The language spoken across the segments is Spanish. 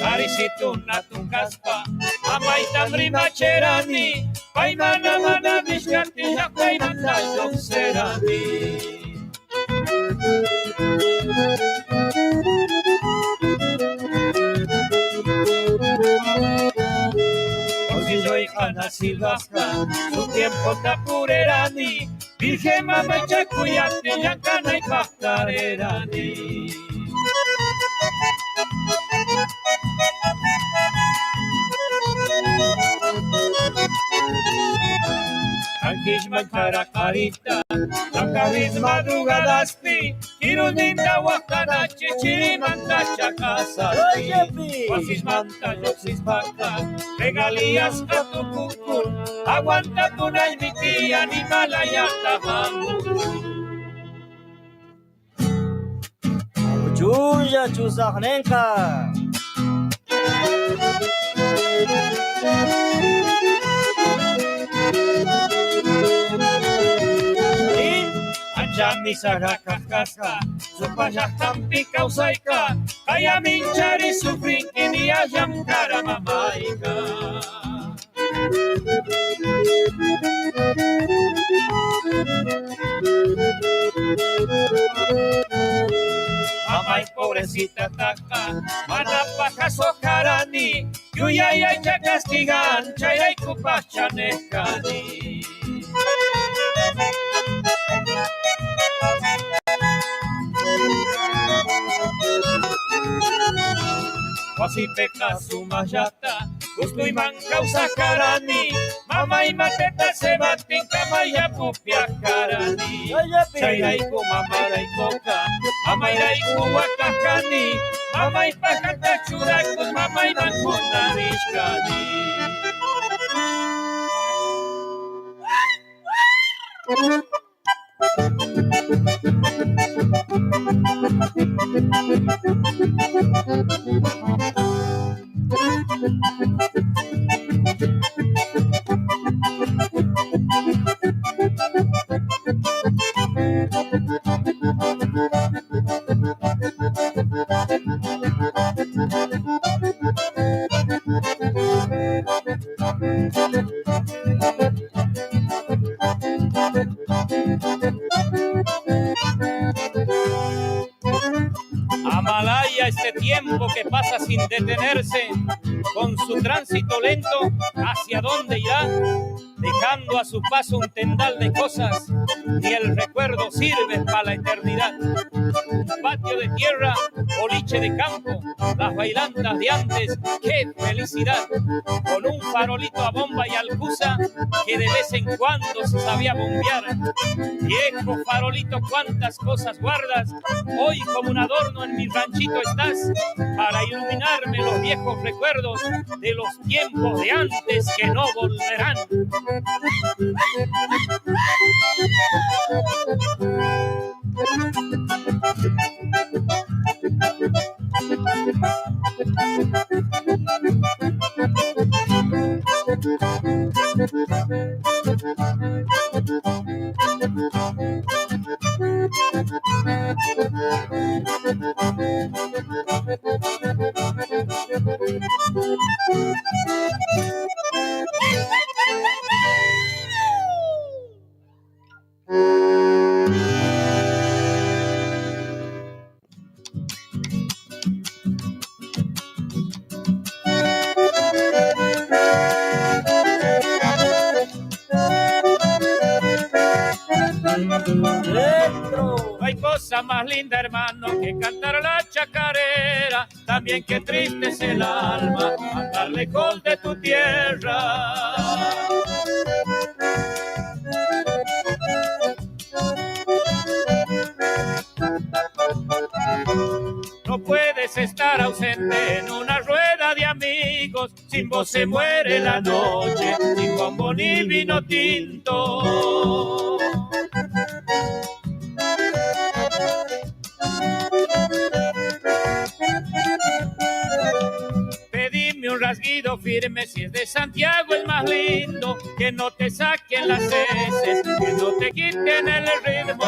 Sarisituna tunkaspa Amaitam rimacherani Paimana mana mishkanti Yakpainata yokserani Osilloy Ana Silvasca Su tiempo tapurerani Virgen mama chakuyati Yankana y pactarerani Ankishman karakarita, Nakaris madrugadaspi, Kirudinda wakana chichirimanta chakasaspi, Wasismanta yoxismanta, Regalías a tu cucul, Aguanta tu naimiki, Animalayata mangu. Chuya chusaknenka. Anjami sarakakaka, supayaktampi kausaika, kaya minchari sufrinkin y ayam karamamaika. Mamay pobrecita taka, manapaka sokarani, yuyaya ya castigan, chayay kupachanekani. Wasi peka sumayata, gusto y manca usakarani, mama y mateta se batin kamaya pupia karani. Chayraiku mamaraikoka, amairaiku wakakani, mama y pakata churakus, mama y mankunarishkani. Amalaya este tiempo que pasa sin detenerse, con su tránsito lento, ¿hacia dónde irá? Dejando a su paso un tendal de cosas, ni el recuerdo sirve para la eternidad. Un patio de tierra, boliche de campo, las bailantas de antes, ¡qué felicidad! Con un farolito a bomba y alcusa que de vez en cuando se sabía bombear. Viejo farolito, cuántas cosas guardas, hoy como un adorno en mi ranchito estás, para iluminarme los viejos recuerdos de los tiempos de antes que no volverán. No hay cosa más linda, hermano, que cantar la chacarera. También qué triste es el alma andar lejos de tu tierra. No puedes estar ausente en una rueda de amigos. Sin vos se muere la noche, sin bombo ni vino tinto. Pedime un rasguido firme si es de Santiago el más lindo, que no te saquen las heces, que no te quiten el ritmo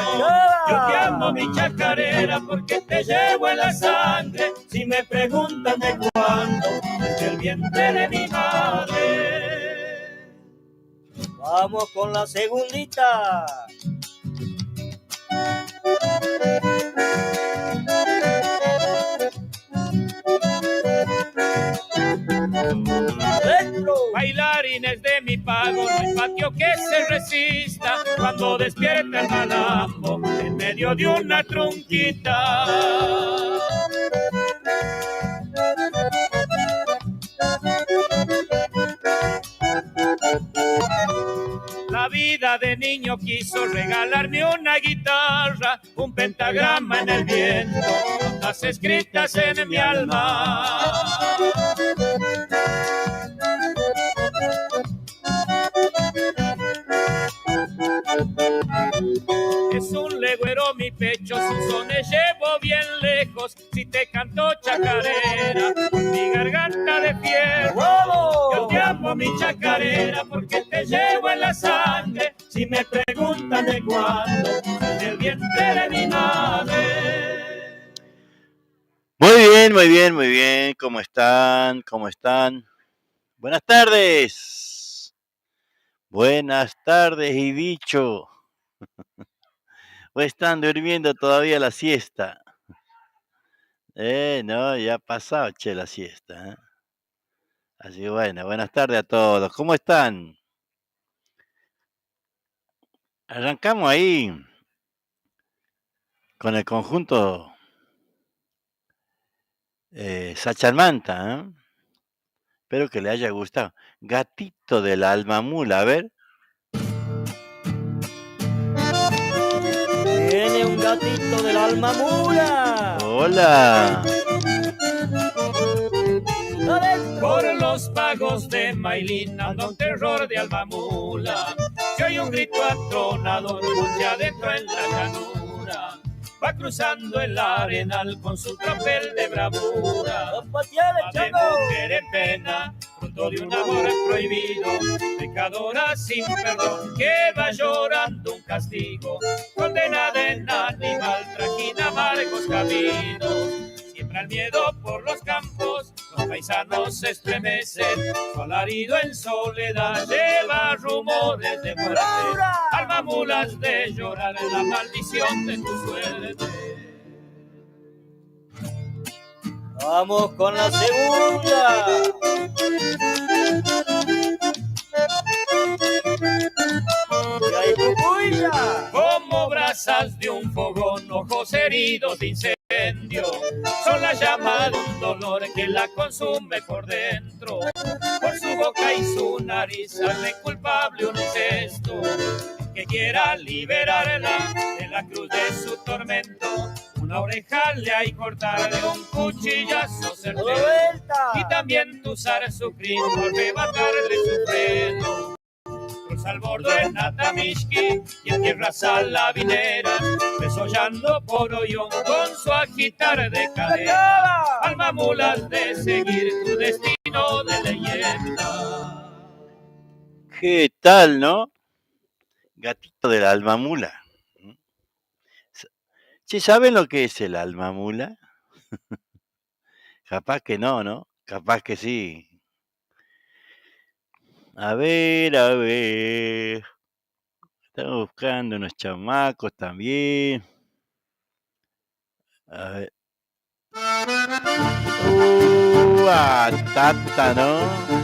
Yo te amo mi chacarera porque te llevo en la sangre. Si me preguntan de cuándo, desde el vientre de mi madre. Vamos con la segundita. Bailarines de mi pago, no hay patio que se resista cuando despierta el malambo en medio de una trunquita. La vida de niño quiso regalarme una guitarra, un pentagrama en el viento, notas escritas en mi alma. Es un legüero mi pecho, sus sones llevo bien lejos. Si te canto chacarera, mi garganta de fierro. Yo te amo mi chacarera porque te llevo en la sangre. Si me preguntan de cuándo, en el vientre de mi madre. Muy bien, muy bien, muy bien. ¿Cómo están? ¿Cómo están? Buenas tardes. Buenas tardes, y dicho. ¿O están durmiendo todavía la siesta? No, ya ha pasado, che, la siesta. ¿Eh? Así que bueno, buenas tardes a todos. ¿Cómo están? Arrancamos ahí con el conjunto Sachalmanta. ¿Eh? Espero que le haya gustado. Gatito del alma mula, a ver. Tiene un gatito del alma mula. Hola. Por los pagos de Mailín anda un terror de alma mula. Se oye un grito atronador, ya adentro en la llanura. Va cruzando el arenal con su tropel de bravura. Va de mujer en pena, fruto de un amor prohibido. Pecadora sin perdón, que va llorando un castigo. Condenada en animal, trajina amargos caminos. Siembra el miedo por los campos, los paisanos se estremecen. Su alarido en soledad lleva rumores de muerte. Alma mulas de llorar en la maldición de tu suerte. Vamos con la segunda. Como brasas de un fogón, ojos heridos de incendio, son la llama de un dolor que la consume por dentro. Por su boca y su nariz arde culpable un gesto que quiera liberarla de la cruz de su tormento. Una oreja le hay cortarle un cuchillazo certero y también usar su crimen por arrebatarle su freno. Cruza al bordo en Natamishki y en tierra salavinera, desollando por Ollón con su agitar de cadera. Alma mulas de seguir tu destino de leyenda. ¿Qué tal, no? Gatito del alma mula. ¿Sí saben lo que es el alma mula? Capaz que no, ¿no? Capaz que sí. A ver, a ver. Estamos buscando unos chamacos también. A ver. Tata, ¿no?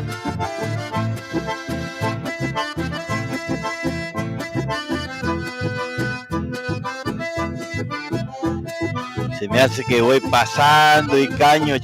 Se me hace que voy pasando y caño.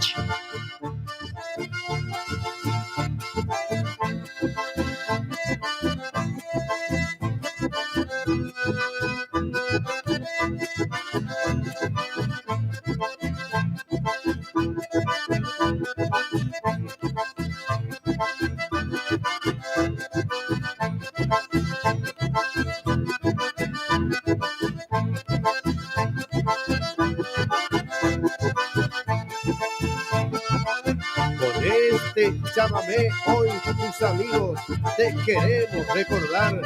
Llámame hoy, tus amigos, te queremos recordar,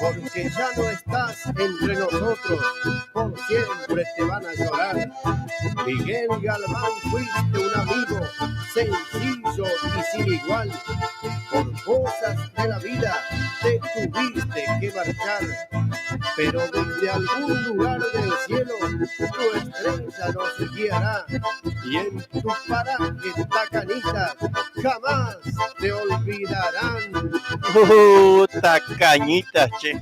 porque ya no estás entre nosotros, por siempre te van a llorar. Miguel Galván, fuiste un amigo sencillo y sin igual. Por cosas de la vida te tuviste que marchar, pero desde algún lugar del cielo tu estrella nos guiará, y en tus parajes tacanitas jamás te olvidarán. Tacañitas, che.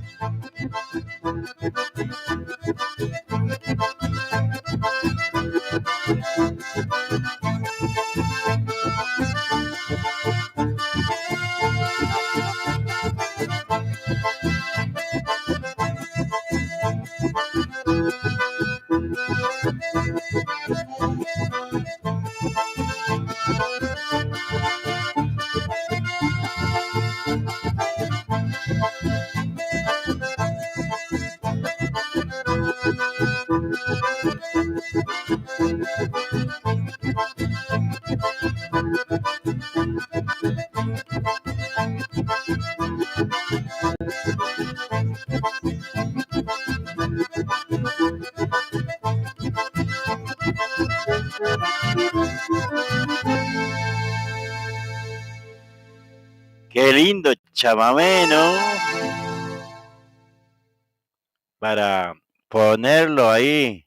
Qué lindo chamamé, ¿no? Para ponerlo ahí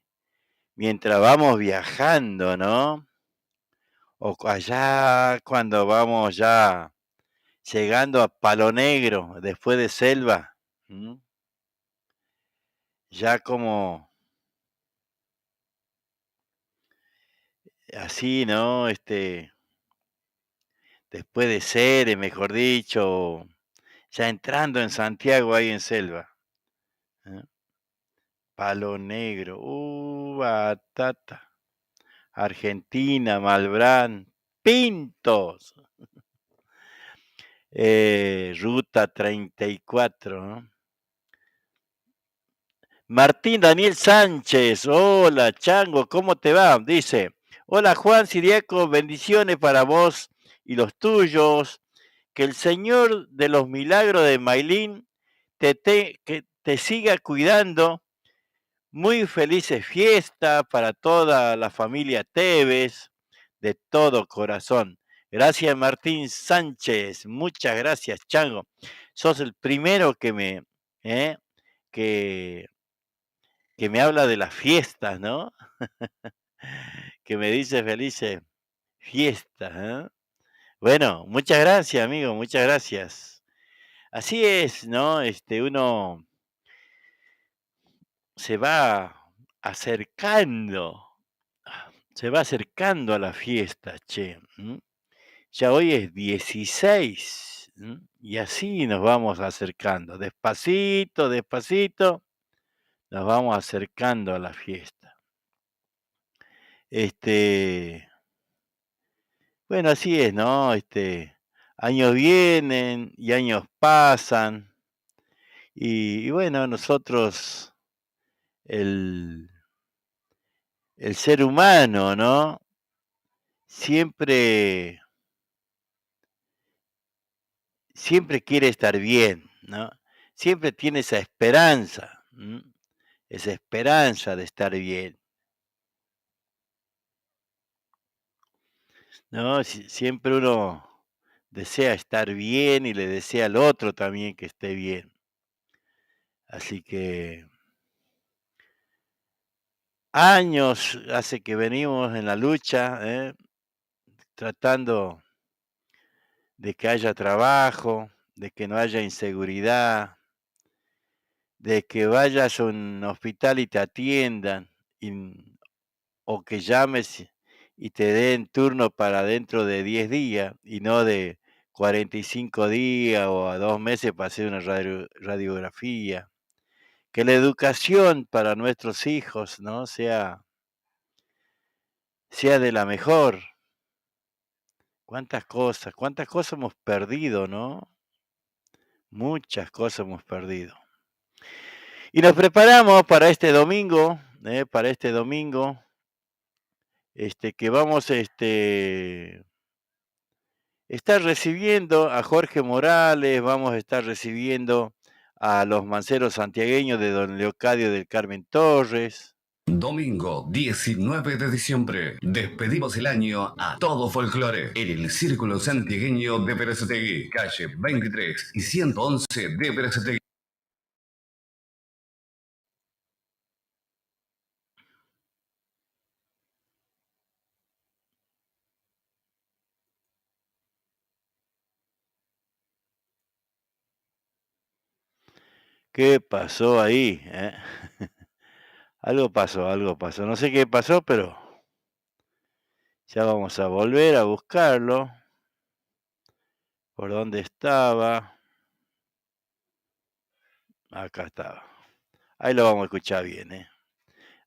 mientras vamos viajando, ¿no? O allá cuando vamos ya llegando a Palo Negro, después de Selva. ¿Mm? Ya como así, ¿no? Después de Cere, mejor dicho, ya entrando en Santiago ahí en Selva. ¿Eh? Palo Negro, batata, Argentina, Malbrán, Pintos, Ruta 34, ¿no? Martín Daniel Sánchez, hola Chango, ¿cómo te va? Dice, hola Juan Siriaco, bendiciones para vos y los tuyos, que el Señor de los Milagros de Mailín que te siga cuidando. Muy felices fiestas para toda la familia Tevez, de todo corazón. Gracias Martín Sánchez, muchas gracias Chango. Sos el primero eh, que, que me habla de las fiestas, ¿no? Que me dice felices fiestas, ¿eh? Bueno, muchas gracias amigo, muchas gracias. Así es, ¿no? Uno se va acercando se va acercando a la fiesta, che. Ya hoy es 16, y así nos vamos acercando. Despacito, despacito, nos vamos acercando a la fiesta. Bueno, así es, ¿no? Años vienen y años pasan. Y bueno, nosotros, el ser humano, ¿no? Siempre quiere estar bien, ¿no? Siempre tiene esa esperanza, esa esperanza de estar bien, ¿no? Siempre uno desea estar bien y le desea al otro también que esté bien. Así que años hace que venimos en la lucha, tratando de que haya trabajo, de que no haya inseguridad, de que vayas a un hospital y te atiendan, o que llames y te den turno para dentro de 10 días y no de 45 días o a 2 meses para hacer una radiografía. Que la educación para nuestros hijos, ¿no? sea de la mejor. Cuántas cosas hemos perdido, ¿no? Muchas cosas hemos perdido. Y nos preparamos para este domingo, que vamos estar recibiendo a Jorge Morales, vamos a estar recibiendo a los manceros santiagueños de don Leocadio del Carmen Torres, Domingo 19 de diciembre, despedimos el año a todo folclore en el Círculo Santiagueño de Berazategui, calle 23 y 111 de Berazategui. ¿Qué pasó ahí? Algo pasó. No sé qué pasó, pero ya vamos a volver a buscarlo. ¿Por dónde estaba? Acá estaba. Ahí lo vamos a escuchar bien,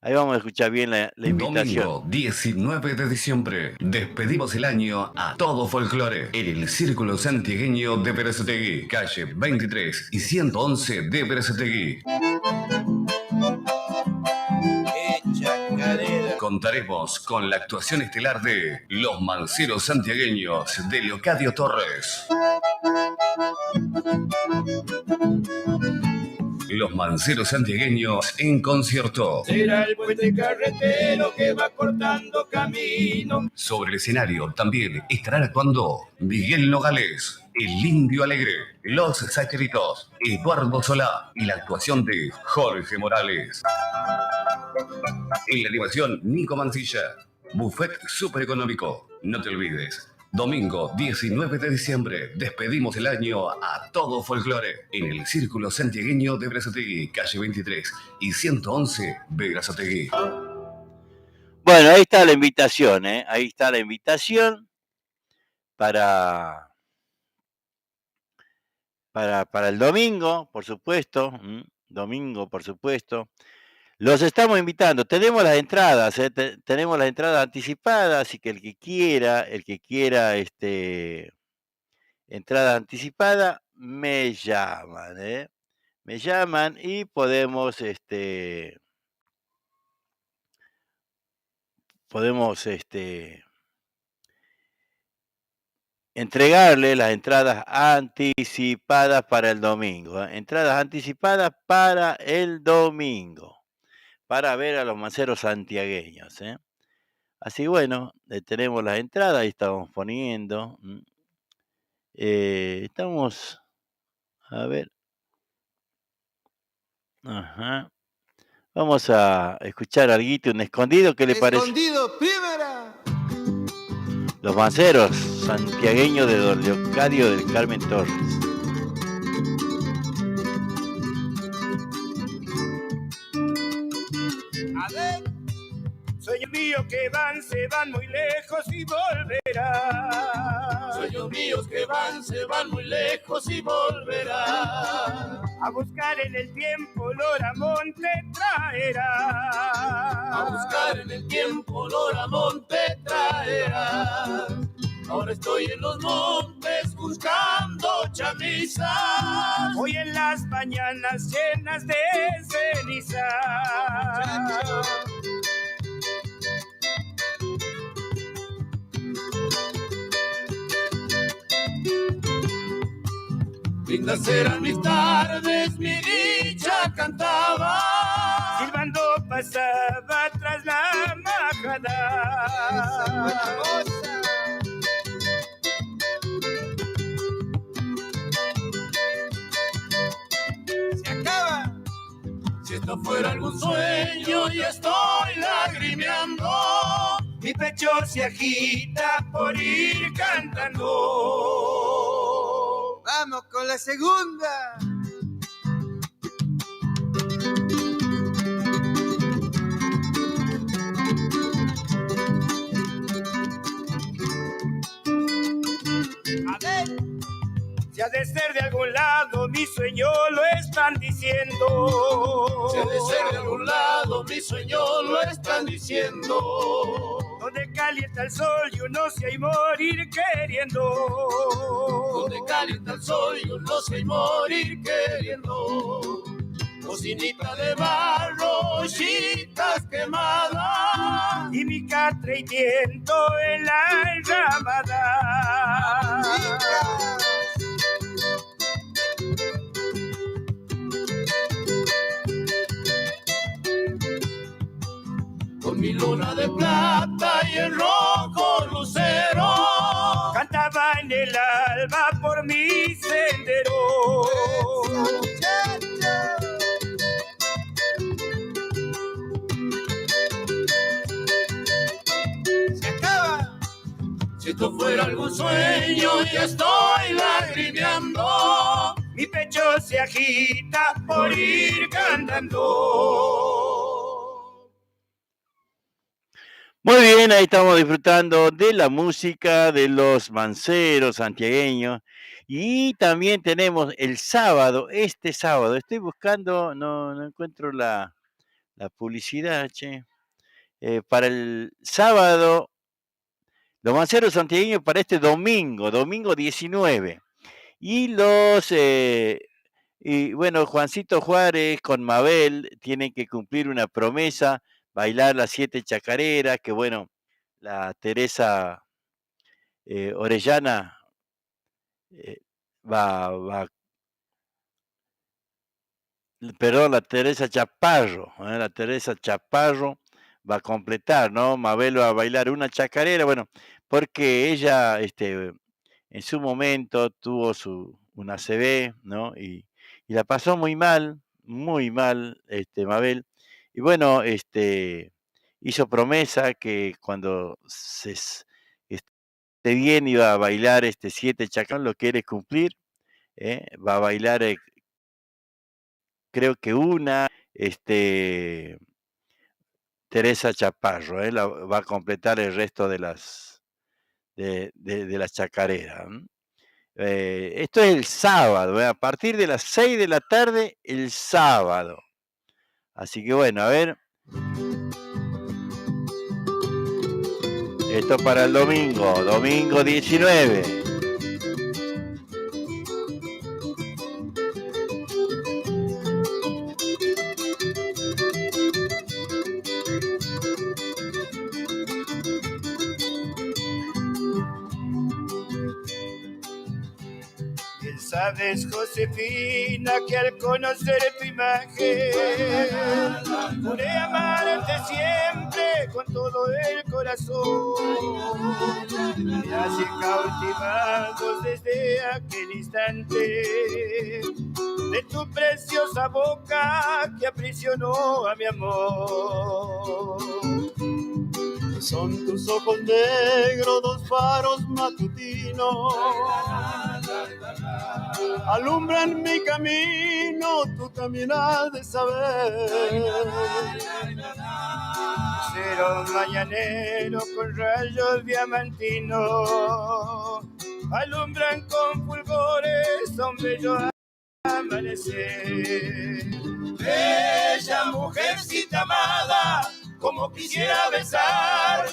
Ahí vamos a escuchar bien la invitación. Domingo 19 de diciembre, despedimos el año a todo folclore en el Círculo Santiagueño de Berazategui, calle 23 y 111 de Berazategui. Contaremos con la actuación estelar de Los Manceros Santiagueños de Leocadio Torres. Los Manceros Santiagueños en concierto. Será el puente carretero que va cortando camino. Sobre el escenario también estarán actuando Miguel Nogales, El Indio Alegre, Los Sacheritos, Eduardo Solá y la actuación de Jorge Morales. En la animación, Nico Mancilla. Buffet super económico. No te olvides. Domingo 19 de diciembre, despedimos el año a todo folclore en el Círculo Santiagueño de Berazategui, calle 23 y 111 de Berazategui. Bueno, ahí está la invitación, Ahí está la invitación para el domingo, por supuesto. Domingo, por supuesto. Los estamos invitando, tenemos las entradas, tenemos las entradas anticipadas, así que el que quiera, entrada anticipada, me llaman, me llaman y podemos, entregarle las entradas anticipadas para el domingo, entradas anticipadas para el domingo, para ver a los manceros santiagueños, Así bueno, tenemos las entradas, ahí estamos poniendo. Estamos, a ver. Ajá. Vamos a escuchar algo, un escondido, ¿qué le parece? Escondido, primera. Los manceros santiagueños de Don Leocadio del Carmen Torres. A ver, sueños míos que se van muy lejos y volverán. Sueños míos que se van muy lejos y volverán. A buscar en el tiempo Loramonte traerá. A buscar en el tiempo Loramonte traerá. Ahora estoy en los montes buscando chamisas. Hoy en las mañanas llenas de ceniza. Lindas eran mis tardes, mi dicha cantaba. Silbando pasaba tras la majada. Se acaba. Si esto fuera algún sueño y estoy lagrimeando, mi pecho se agita por ir cantando. Vamos con la segunda. A ver, si ha de ser de algún lado, mi sueño lo están diciendo. Si ha de ser de algún lado, mi sueño lo están diciendo. Donde calienta el sol y uno se hay morir queriendo. Donde calienta el sol y uno se hay morir queriendo. Cocinita de barro, chitas quemadas y mi catre y viento en la enramada. con mi luna de plata y el rojo lucero. Cantaba en el alba por mi sendero. Se acaba. Si esto fuera algún sueño, ya estoy lagrimeando. Mi pecho se agita por ir cantando. Muy bien, ahí estamos disfrutando de la música de los manceros santiagueños. Y también tenemos el sábado, este sábado, estoy buscando, no encuentro la publicidad, che. Para el sábado, los manceros santiagueños para este domingo 19. Y y bueno, Juancito Juárez con Mabel tienen que cumplir una promesa, bailar las 7 chacareras, que bueno, la Teresa Orellana la Teresa Chaparro, la Teresa Chaparro va a completar, ¿no? Mabel va a bailar una chacarera, bueno, porque ella, en su momento tuvo una ACV, ¿no? Y la pasó muy mal, Mabel. Y bueno, hizo promesa que cuando esté bien iba a bailar 7 chacarón, lo quiere cumplir, va a bailar, creo que una, Teresa Chaparro, va a completar el resto de las chacareras. Esto es el sábado, a partir de las 6 de la tarde, el sábado. Así que bueno, a ver. Esto para el domingo 19. Sabes, Josefina, que al conocer tu imagen juré amarte siempre con todo el corazón. Me has cautivado desde aquel instante de tu preciosa boca que aprisionó a mi amor. Son tus ojos negros, 2 faros matutinos, alumbran mi camino, tú también has de saber. Cero mañanero con rayos diamantinos, alumbran con fulgores un bello amanecer. Bella mujercita amada, como quisiera besar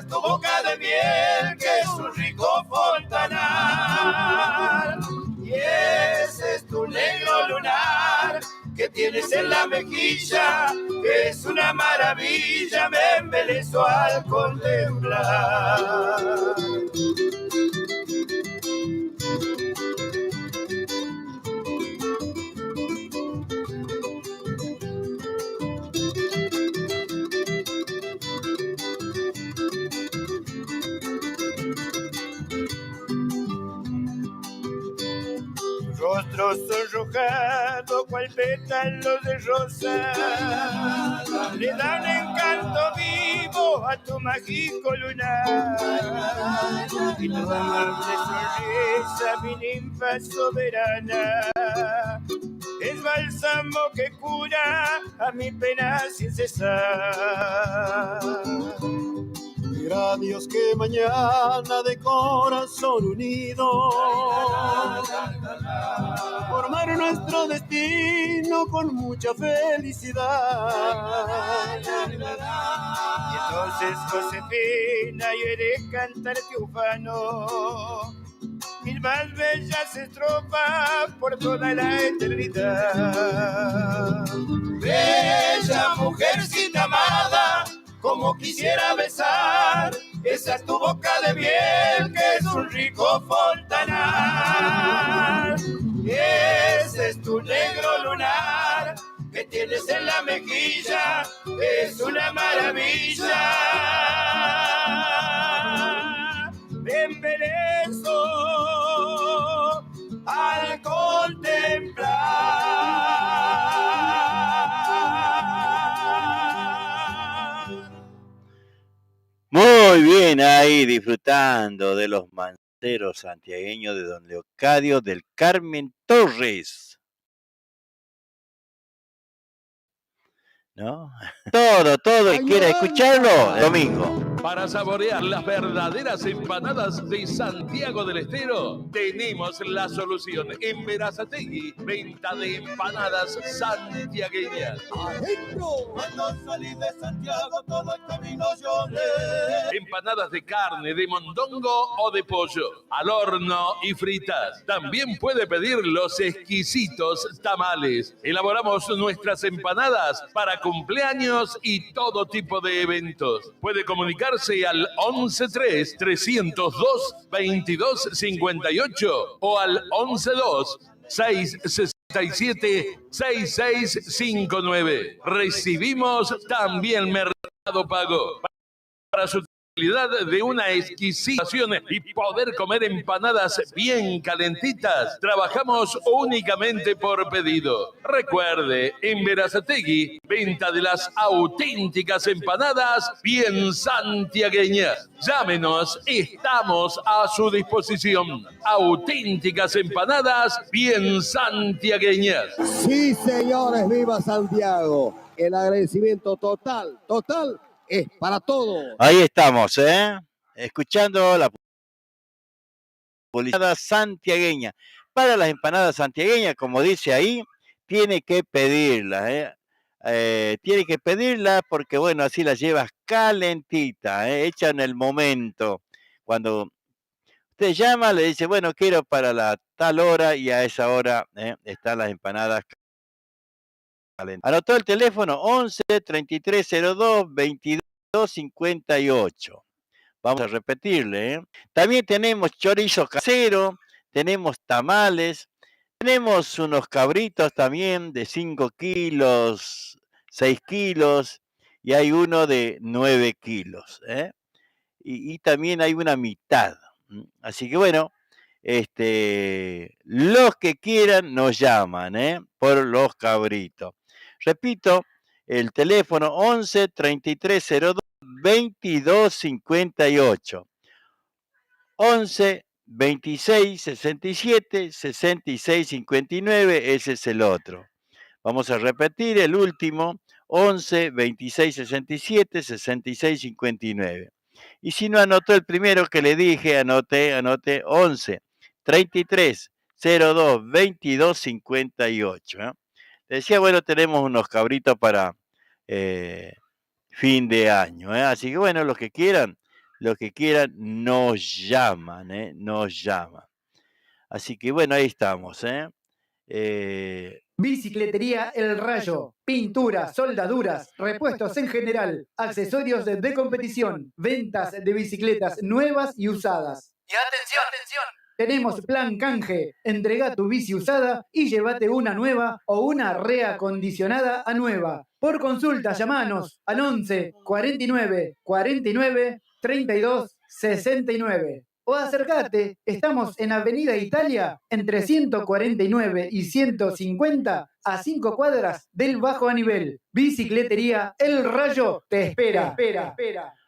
tu boca de miel, que es un rico fontanal. Y ese es tu negro lunar que tienes en la mejilla, que es una maravilla, me embelezo al contemplar. Rostro sonrojado cual pétalos de rosa, le dan encanto vivo a tu mágico lunar. Y tu amable sonrisa, mi ninfa soberana, es bálsamo que cura a mi pena sin cesar. Mira Dios que mañana de corazón unido formar nuestro destino con mucha felicidad. Y entonces, Josefina, yo he de cantarte ufano mis más bellas estrofas por toda la eternidad. Bella mujercita amada, como quisiera besar esa es tu boca de miel, que es un rico fontanal. Ese es tu negro lunar que tienes en la mejilla, es una maravilla. Me embelezo al contemplar. Muy bien, ahí disfrutando de los manceros santiagueños de don Leocadio del Carmen Torres. ¿No? Todo el que quiera escucharlo, el domingo. Para saborear las verdaderas empanadas de Santiago del Estero, tenemos la solución. En Berazategui, venta de empanadas santiagueñas. Adentro, cuando salí de Santiago, todo el camino lloré. Empanadas de carne, de mondongo o de pollo, al horno y fritas. También puede pedir los exquisitos tamales. Elaboramos nuestras empanadas para cumpleaños y todo tipo de eventos. Puede comunicarse al 113-302-2258 o al 112-667-6659. Recibimos también Mercado Pago. Para su de una exquisitación y poder comer empanadas bien calentitas, trabajamos únicamente por pedido. Recuerde, en Berazategui, venta de las auténticas empanadas bien santiagueñas. Llámenos, estamos a su disposición. Auténticas empanadas bien santiagueñas. Sí, señores, viva Santiago. El agradecimiento total es para todos. Ahí estamos, escuchando la publicidad santiagueña. Para las empanadas santiagueñas, como dice ahí, tiene que pedirla, tiene que pedirla porque, bueno, así las llevas calentita, hecha en el momento. Cuando usted llama, le dice, bueno, quiero para la tal hora y a esa hora están las empanadas calentitas. Anotó el teléfono 11 3302 2258. Vamos a repetirle. También tenemos chorizo casero, tenemos tamales, tenemos unos cabritos también de 5 kilos, 6 kilos y hay uno de 9 kilos. Y también hay una mitad. Así que bueno, los que quieran nos llaman por los cabritos. Repito, el teléfono 11 3302 2258. 11 26 67 66 59, ese es el otro. Vamos a repetir el último, 11 26 67 66 59. Y si no anotó el primero que le dije, anote 11 33 02 22 58. Le decía, bueno, tenemos unos cabritos para fin de año, así que bueno, los que quieran nos llaman, nos llaman. Así que bueno, ahí estamos, Bicicletería El Rayo, pinturas, soldaduras, repuestos en general, accesorios de competición, ventas de bicicletas nuevas y usadas. Y atención, Tenemos plan canje, entrega tu bici usada y llévate una nueva o una reacondicionada a nueva. Por consulta, llamanos al 11 49 49 32 69. O acércate, estamos en Avenida Italia, entre 149 y 150, a 5 cuadras del Bajo a Nivel. Bicicletería El Rayo te espera.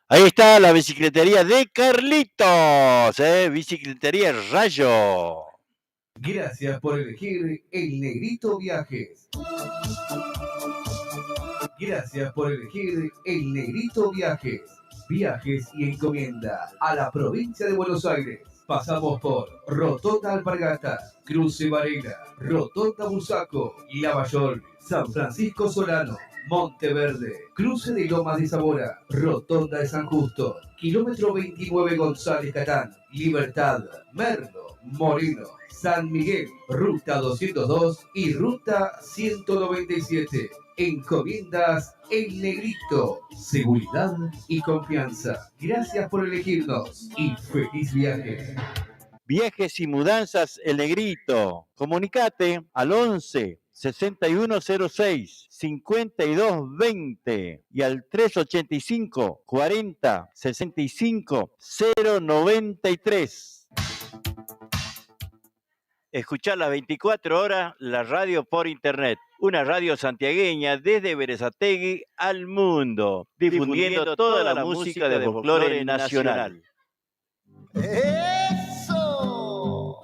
Ahí está la bicicletería de Carlitos, Bicicletería El Rayo. Gracias por elegir El Negrito Viajes. Gracias por elegir El Negrito Viajes. Viajes y encomienda a la provincia de Buenos Aires. Pasamos por Rotonda Alpargatas, Cruce Varela, Rotonda Busaco, Lavallol, San Francisco Solano, Monteverde, Cruce de Lomas de Zamora, Rotonda de San Justo, Kilómetro 29 González Catán, Libertad, Merlo, Moreno, San Miguel, Ruta 202 y Ruta 197. Encomiendas El Negrito, seguridad y confianza. Gracias por elegirnos y feliz viaje. Viajes y mudanzas El Negrito. Comunicate al 11 6106-5220 y al 385-40-65-093. Escuchar las 24 horas la radio por internet. Una radio santiagueña desde Berazategui al mundo, difundiendo toda la música de folclore nacional. ¡Eso!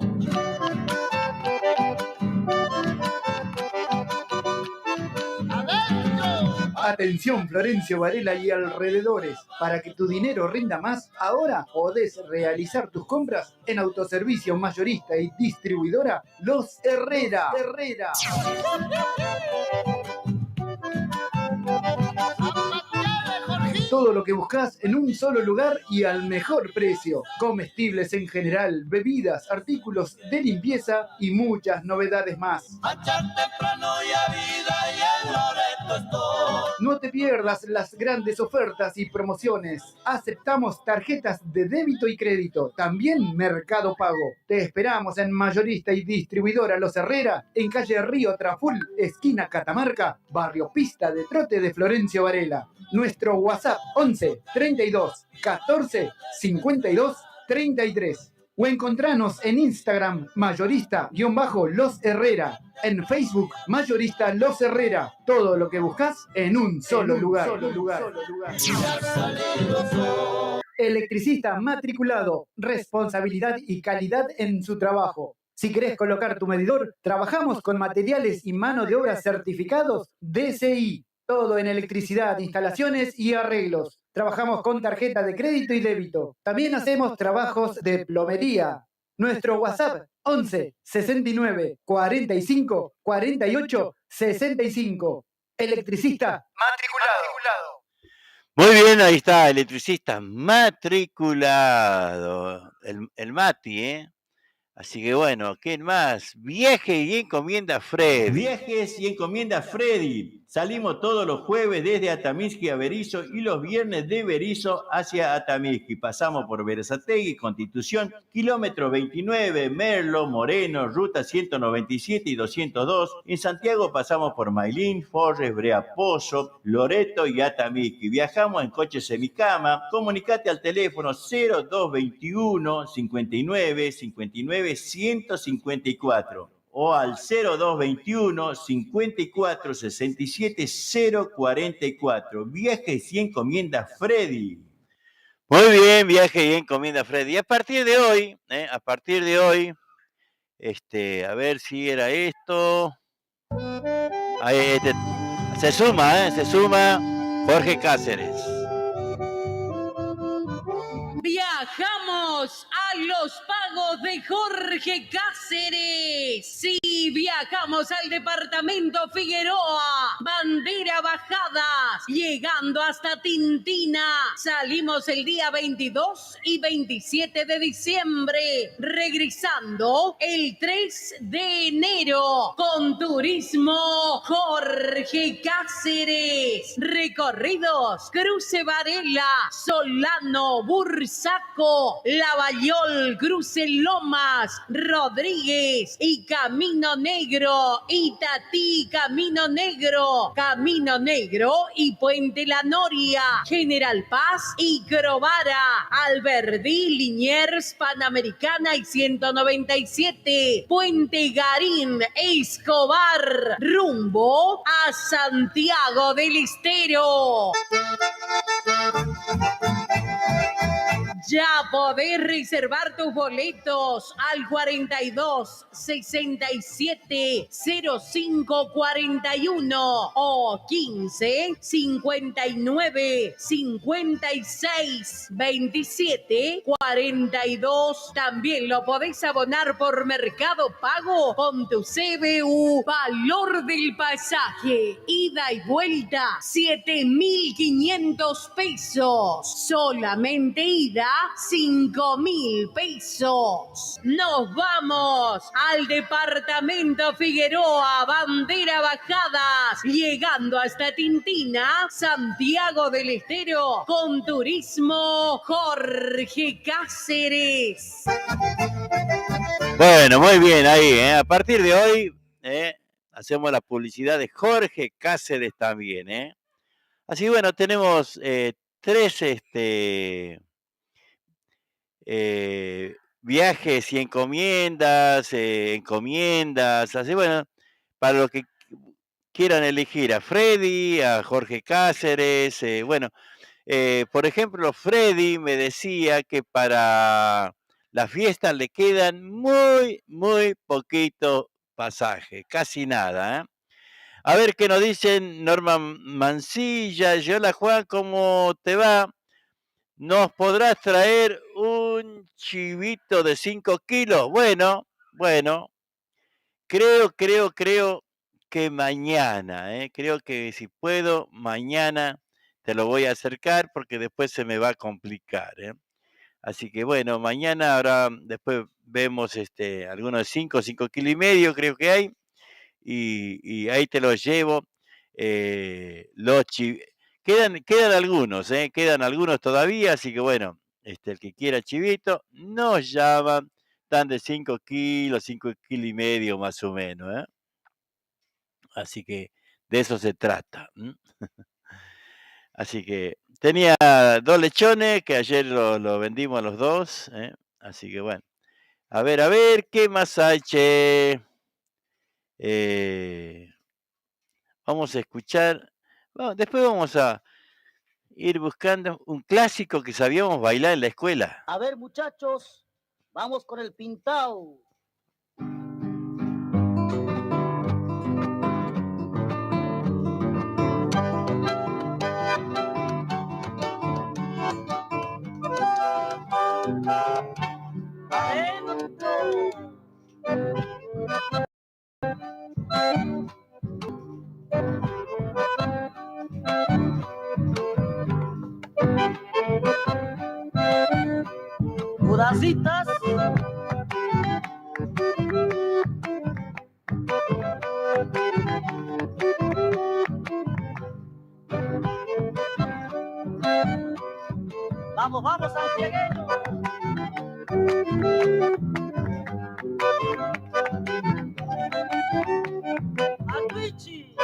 Atención Florencio Varela y alrededores, para que tu dinero rinda más, ahora podés realizar tus compras en autoservicio mayorista y distribuidora Los Herrera. Todo lo que buscas en un solo lugar y al mejor precio. Comestibles en general, bebidas, artículos de limpieza y muchas novedades más. No te pierdas las grandes ofertas y promociones. Aceptamos tarjetas de débito y crédito, también Mercado Pago. Te esperamos en Mayorista y Distribuidora Los Herrera, en calle Río Traful, esquina Catamarca, barrio Pista de Trote de Florencio Varela. Nuestro WhatsApp 11 32 14 52 33. O encontranos en Instagram Mayorista-Los Herrera. En Facebook Mayorista Los Herrera. Todo lo que buscas en un solo lugar. Electricista matriculado. Responsabilidad y calidad en su trabajo. Si querés colocar tu medidor, trabajamos con materiales y mano de obra certificados DCI. Todo en electricidad, instalaciones y arreglos. Trabajamos con tarjeta de crédito y débito. También hacemos trabajos de plomería. Nuestro WhatsApp 11 69 45 48 65. Electricista matriculado. Muy bien, ahí está, electricista matriculado. El Mati, ¿eh? Así que bueno, ¿qué más? Viaje y encomienda Freddy. Viajes y encomienda Freddy. Salimos todos los jueves desde Atamisqui a Berisso y los viernes de Berisso hacia Atamisqui. Pasamos por Berazategui, Constitución, kilómetro 29, Merlo, Moreno, ruta 197 y 202. En Santiago pasamos por Mailín, Forres, Breaposo, Loreto y Atamisqui. Viajamos en coche semicama. Comunicate al teléfono 0221 59 59 154. O al 0221 54 67 044. Viajes y encomienda Freddy. Muy bien, viaje y encomienda Freddy. A partir de hoy, a ver si era esto. Ahí, se suma Jorge Cáceres. Viajamos a los pagos de Jorge Cáceres. Sí, viajamos al departamento Figueroa. Bandera Bajadas, llegando hasta Tintina. Salimos el día 22 y 27 de diciembre. Regresando el 3 de enero con Turismo Jorge Cáceres. Recorridos Cruce Varela, Solano, Bursaco, Lavallol, Cruce Lomas, Rodríguez y Camino Negro, Itatí, Camino Negro y Puente La Noria, General Paz y Crovara, Alberdi, Liniers, Panamericana y 197, Puente Garín, Escobar, rumbo a Santiago del Estero. Ya podés reservar tus boletos al 42 67 05 41 o 15 59 56 27 42. También lo podés abonar por Mercado Pago con tu CBU. Valor del pasaje, ida y vuelta, 7.500 pesos. Solamente ida, 5.000 pesos. Nos vamos al departamento Figueroa, Bandera Bajadas, llegando hasta Tintina, Santiago del Estero, con Turismo Jorge Cáceres. Bueno, muy bien ahí, a partir de hoy, hacemos la publicidad de Jorge Cáceres también, ¿eh? Así que bueno, tenemos 3 viajes y encomiendas, así bueno, para los que quieran elegir a Freddy, a Jorge Cáceres, bueno, por ejemplo, Freddy me decía que para la fiesta le quedan muy poquito pasaje, casi nada, ¿eh? A ver qué nos dicen Norma Mancilla. Hola Juan, ¿cómo te va? ¿Nos podrás traer un chivito de 5 kilos? Bueno, creo que mañana, creo que si puedo, mañana te lo voy a acercar porque después se me va a complicar, ¿eh? Así que bueno, mañana ahora, después vemos algunos 5 kilos y medio creo que hay, y ahí te los llevo. Quedan algunos, quedan algunos todavía, así que bueno, el que quiera chivito, nos llaman, están de 5 kilos y medio más o menos, ¿eh? Así que de eso se trata. Así que tenía 2 lechones que ayer lo vendimos a los 2, ¿eh? Así que bueno, a ver, ¿qué más hay, che? Vamos a escuchar, después vamos a ir buscando un clásico que sabíamos bailar en la escuela. A ver, muchachos, vamos con el pintao. Mudacitas. Vamos, vamos, santiagueño. Anduichi.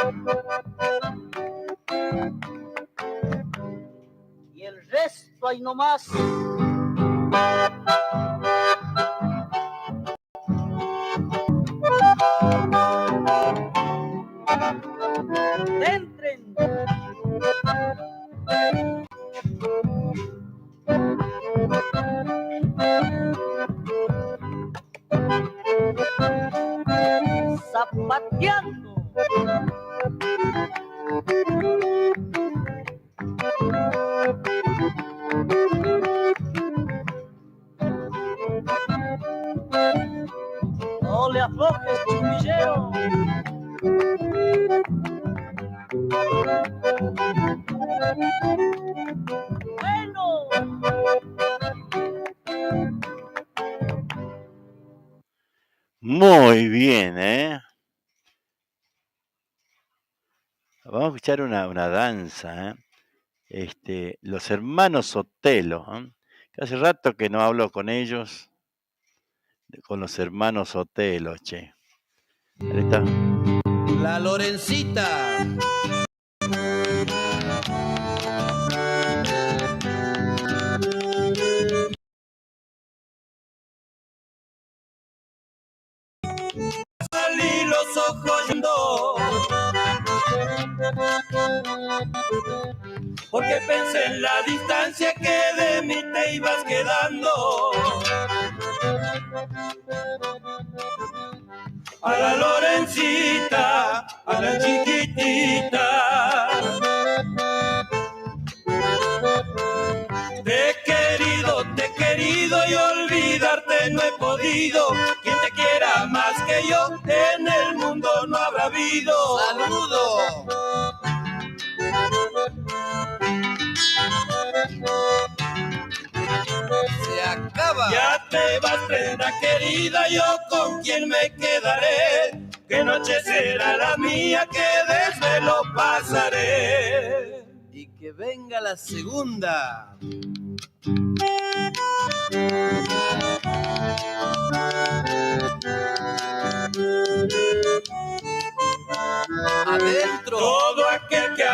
Y el resto ahí nomás. Entren. Zapateando. No le aflojes, chumillero. Bueno. Muy bien, ¿eh? Vamos a escuchar una danza, ¿eh? Los hermanos Sotelo, ¿eh? Que hace rato que no hablo con ellos, con los hermanos Sotelo, che. Ahí está. La Lorencita. Salí los ojos yendo, porque pensé en la distancia que de mí te ibas quedando. A la Lorencita, a la chiquitita, te he querido y olvidarte no he podido. Quien te quiera más que yo en el mundo no habrá habido. ¡Saludo! Se acaba. Ya te vas, prenda querida, yo con quien me quedaré. Que noche será la mía, que desvelo pasaré. Y que venga la segunda.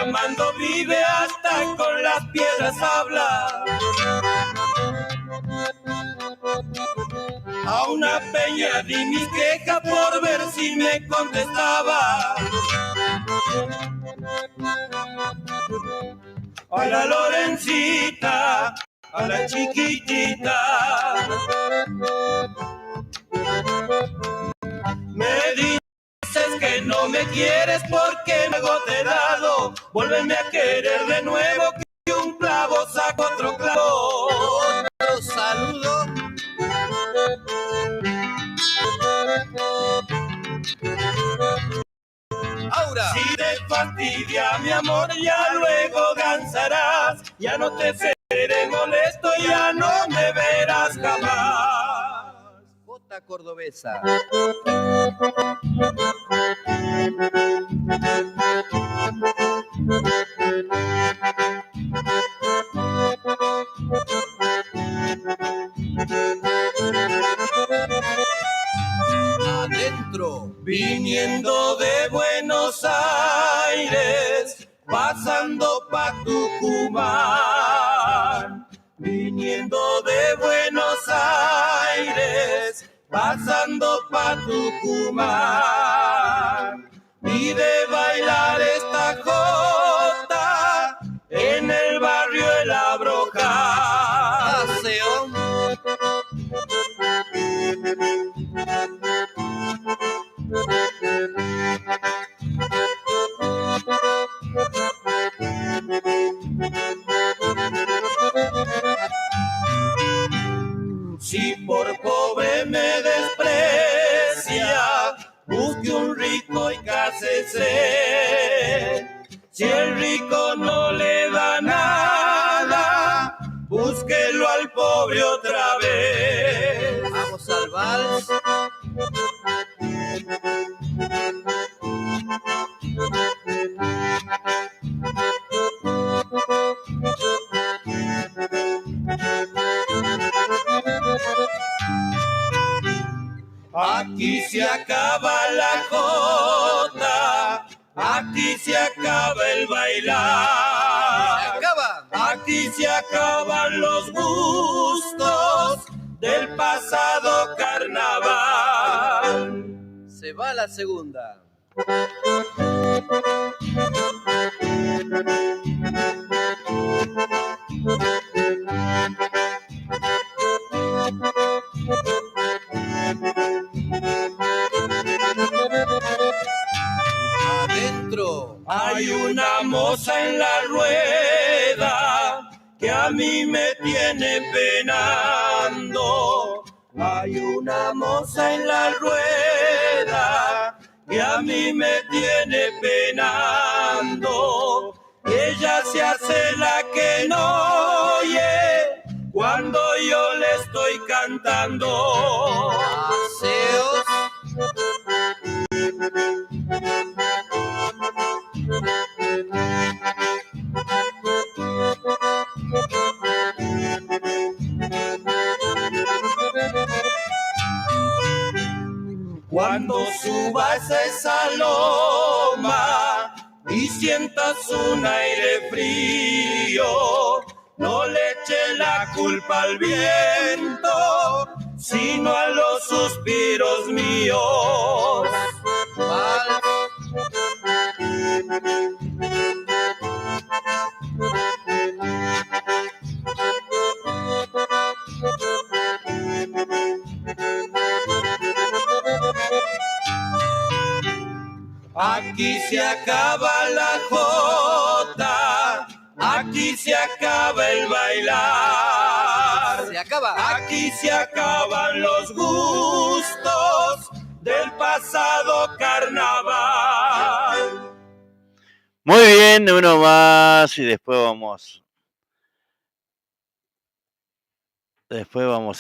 amando vive, hasta con las piedras habla. A una peña di mi queja por ver si me contestaba. A la Lorencita, a la chiquitita. Me dices que no me quieres porque luego te he dado. Vuélveme a querer de nuevo, que un clavo saca otro clavo. Otro saludo. Aura. Si te fastidia mi amor, ya luego danzarás. Ya no te seré molesto, ya no me verás jamás. Jota Cordobesa. Adentro. Viniendo de Buenos Aires, pasando pa' Tucumán. Viniendo de Buenos Aires, pasando pa' Tucumán. Y de bailar esta jota en el barrio El Abrojal. Paseo. Si por pobre me desprecia, busque un rico y cásese. Si el rico no le da nada, búsquelo al pobre otra vez. Vamos al vals. Aquí se acaba la jota, aquí se acaba el bailar. Se acaba. Aquí se acaban los gustos del pasado carnaval. Se va la segunda. Adentro. Hay una moza en la rueda que a mí me tiene penando. Hay una moza en la rueda que a mí me tiene penando. Ella se hace la que no oye cuando yo le estoy cantando. Paseos. Cuando subas a esa loma y sientas un aire frío, no le eches la culpa al viento, sino a los suspiros míos. Vals. Aquí se acaba la jota, aquí se acaba el bailar. Se acaba. Aquí se acaban los gustos del pasado carnaval. Muy bien, uno más y después vamos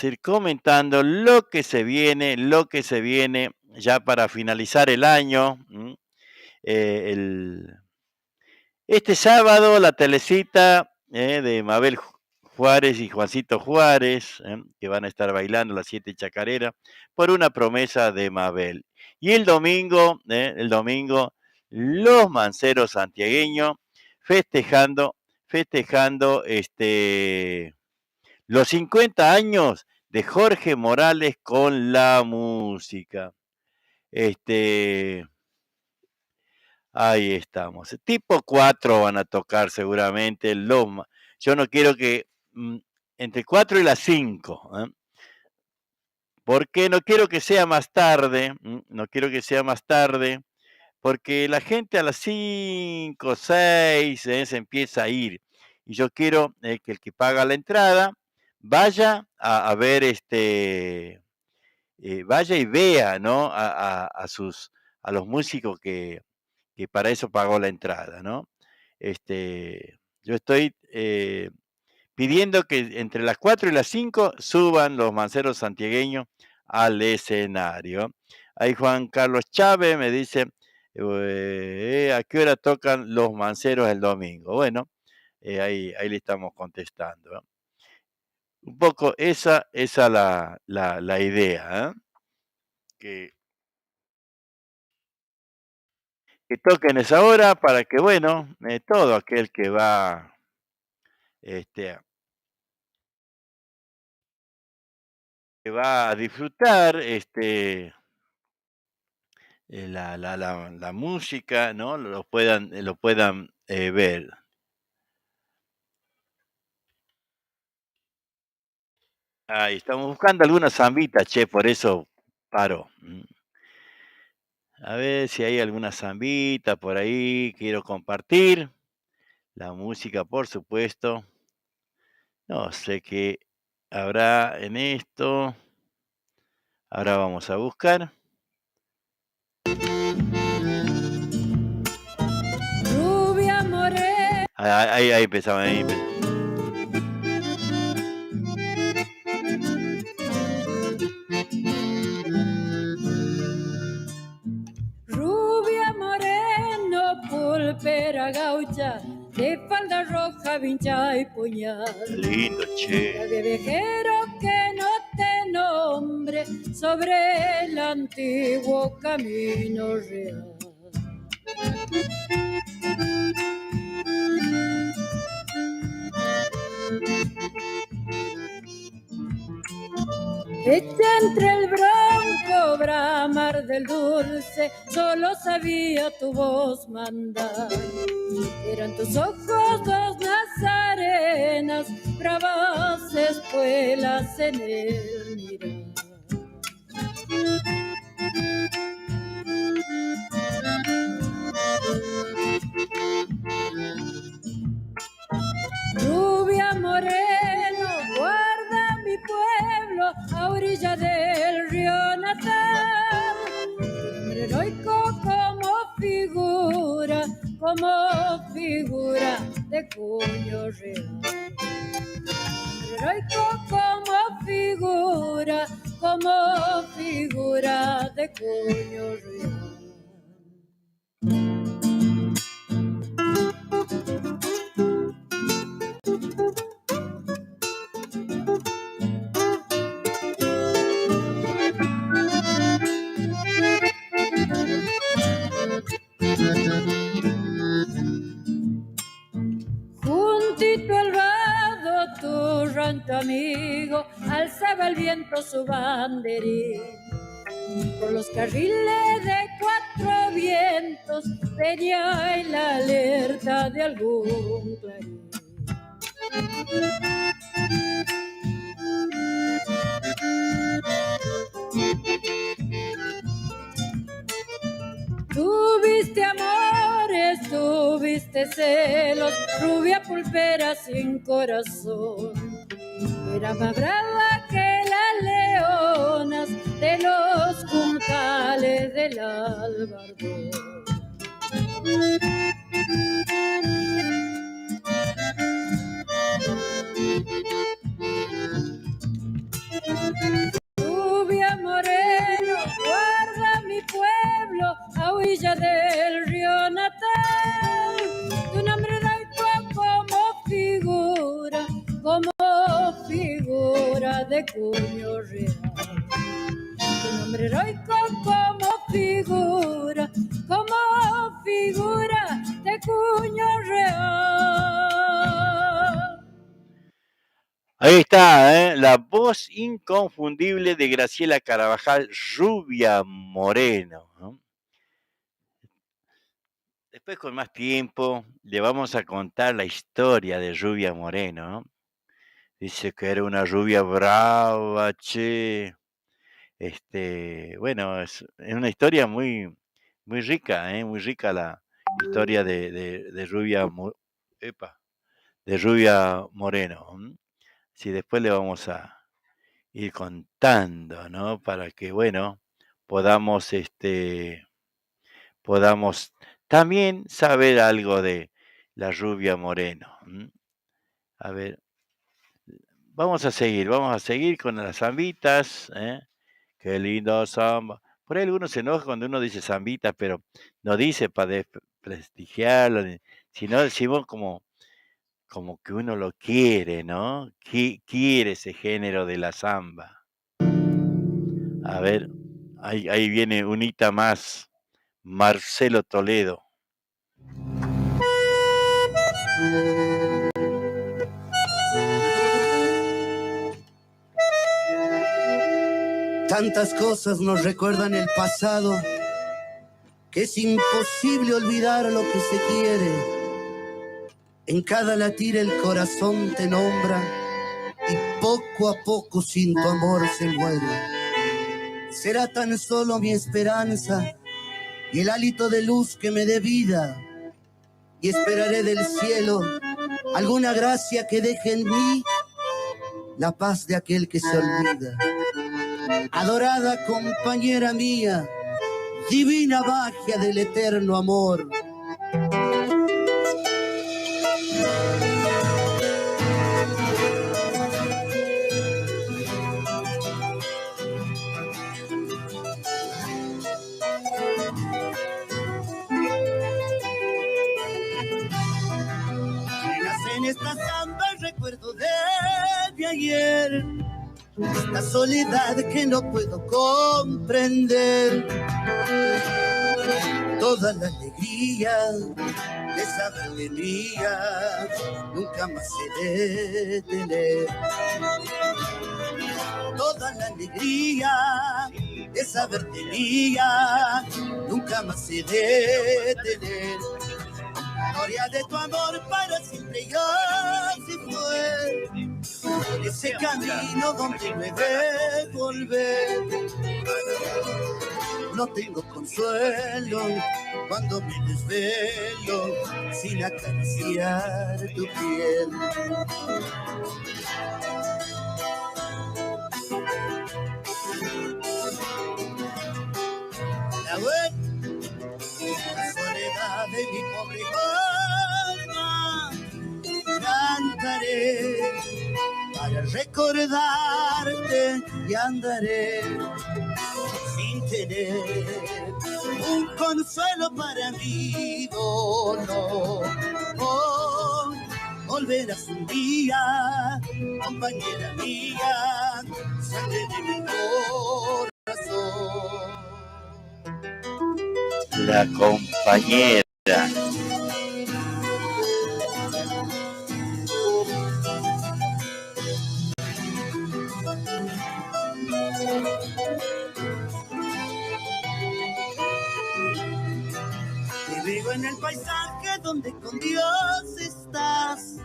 a ir comentando lo que se viene ya para finalizar el año. Este sábado la telecita de Mabel Juárez y Juancito Juárez, que van a estar bailando las 7 chacareras por una promesa de Mabel. Y el domingo, los manceros santiagueños festejando los 50 años de Jorge Morales con la música. Ahí estamos. Tipo 4 van a tocar seguramente. Yo no quiero que entre 4 y las 5. Porque no quiero que sea más tarde. No quiero que sea más tarde. Porque la gente a las 5, 6 se empieza a ir. Y yo quiero que el que paga la entrada vaya a ver vaya y vea, ¿no? A los músicos que para eso pagó la entrada, ¿no? Yo estoy pidiendo que entre las 4 y las 5 suban los manceros santiagueños al escenario. Ahí Juan Carlos Chávez me dice, ¿a qué hora tocan los manceros el domingo? Bueno, ahí le estamos contestando, ¿no? Un poco esa la idea, que toquen esa hora para que, bueno, todo aquel que va a disfrutar la música, ¿no? Lo puedan ver. Ahí estamos buscando alguna zambita, che, por eso paro. A ver si hay alguna zambita por ahí. Quiero compartir la música, por supuesto. No sé qué habrá en esto. Ahora vamos a buscar. Rubia morena. Ahí empezaba. Rubia moreno, pulpera gaucha, de falda roja, vincha y puñal. Lindo, che. De viajero que no te nombre sobre el antiguo camino real. Hecha entre el bronco bramar del dulce, solo sabía tu voz mandar. Eran tus ojos dos nazarenas, bravas espuelas en el mirar. Rubia moreno, guarda mi pueblo a orilla del río natal. Hombre heroico como figura de cuño real. Hombre heroico como figura de cuño real. Juntito al vado tu rancho amigo alzaba el viento su banderín. Por los carriles de cuatro vientos venía en la alerta de algún clarín. Tuviste amores, tuviste celos, rubia pulpera sin corazón. Era más brava que las leonas de los juncales del Albardón. Rubia moreno, guarda mi pueblo a orilla del río natal. Tu nombre heroico como figura de cuño real. Tu nombre heroico como figura figura de cuño real. Ahí está, la voz inconfundible de Graciela Carabajal, Rubia Moreno, ¿no? Después, con más tiempo, le vamos a contar la historia de Rubia Moreno, ¿no? Dice que era una rubia brava, che. Bueno, es una historia muy, muy rica, muy rica la historia de Rubia, de Rubia Moreno. Si después le vamos a ir contando, ¿no? Para que, bueno, podamos también saber algo de la Rubia Moreno. A ver, vamos a seguir con las zambitas, ¿eh? Qué linda samba. Por ahí algunos se enoja cuando uno dice zambitas, pero no dice para desprestigiarlo, sino decimos como que uno lo quiere, ¿no? Quiere ese género de la samba. A ver, ahí viene unita más, Marcelo Toledo. Tantas cosas nos recuerdan el pasado que es imposible olvidar lo que se quiere. En cada latir el corazón te nombra y poco a poco sin tu amor se muere. Será tan solo mi esperanza y el hálito de luz que me dé vida, y esperaré del cielo alguna gracia que deje en mí la paz de aquel que se olvida. Adorada compañera mía, divina magia del eterno amor. En esta samba el recuerdo de ayer, esta soledad que no puedo comprender, toda la alegría de saberte mía, nunca más se detener. Toda la alegría de saberte mía, nunca más se detener. La gloria de tu amor para siempre ya se fue, por ese camino donde no he de volver. No tengo consuelo cuando me desvelo sin acariciar tu piel. La soledad de mi pobre alma, cantaré para recordarte y andaré sin tener un consuelo para mi dolor. Oh, volverás un día, compañera mía, sangre de mi corazón. La compañera. Te veo en el paisaje donde con Dios estás,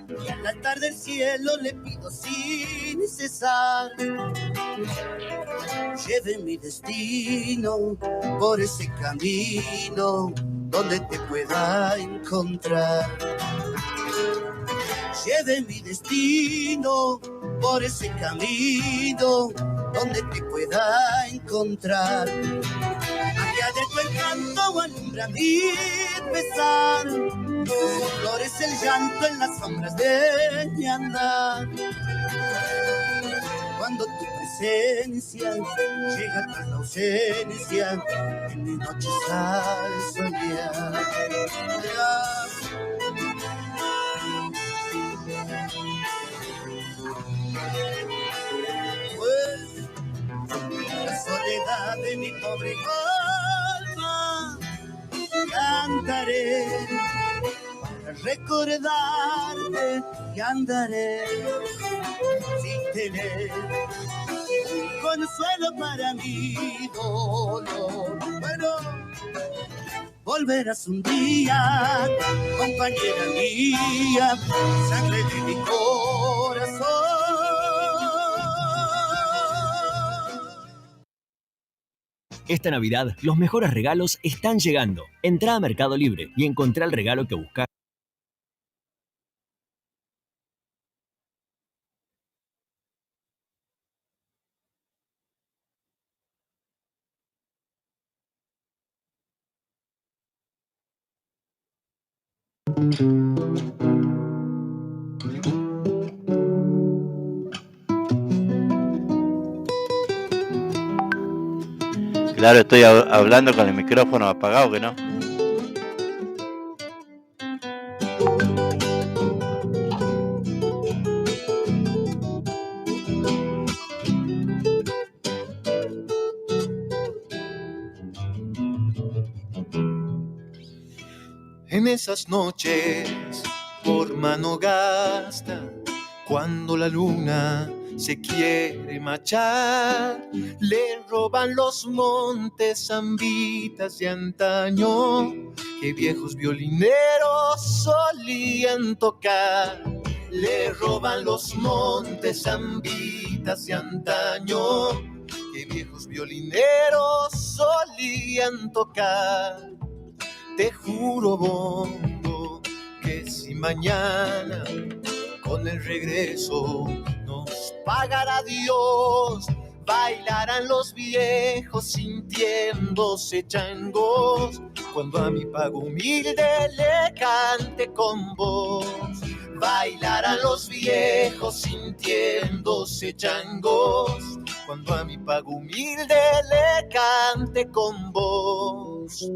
y al altar del cielo le pido sin cesar. Lleve mi destino por ese camino donde te pueda encontrar. Lleve mi destino por ese camino donde te pueda encontrar. Magia de tu encanto alumbra mi pesar, florece el llanto en las sombras de mi andar. Cuando tu presencia llega tras la ausencia, en mi noche al soñar. Pues la soledad de mi pobre alma cantaré para recordarte y andaré sin tener un consuelo para mi dolor. Bueno, volverás un día, compañera mía, sangre de mi corazón. Esta Navidad, los mejores regalos están llegando. Entrá a Mercado Libre y encontrá el regalo que buscás. Claro, estoy hablando con el micrófono apagado, que no. En esas noches por mano gasta, cuando la luna se quiere marchar, le roban los montes zambitas de antaño que viejos violineros solían tocar. Le roban los montes zambitas de antaño que viejos violineros solían tocar. Te juro, Bongo, que si mañana con el regreso nos pagará Dios, bailarán los viejos sintiéndose changos, cuando a mi pago humilde le cante con voz. Bailarán los viejos sintiéndose changos, cuando a mi pago humilde le cante con voz.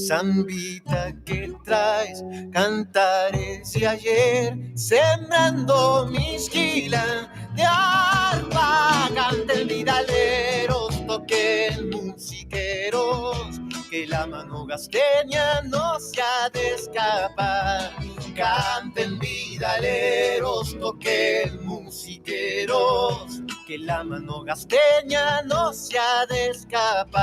Zambita que traes, cantares de ayer, sembrando mi esquila de arpa. Canten vidaleros, toquen musiqueros, que la mano gasteña no se ha de escapar. Canten vidaleros, toquen musiqueros, que la mano gasteña no se ha de escapar.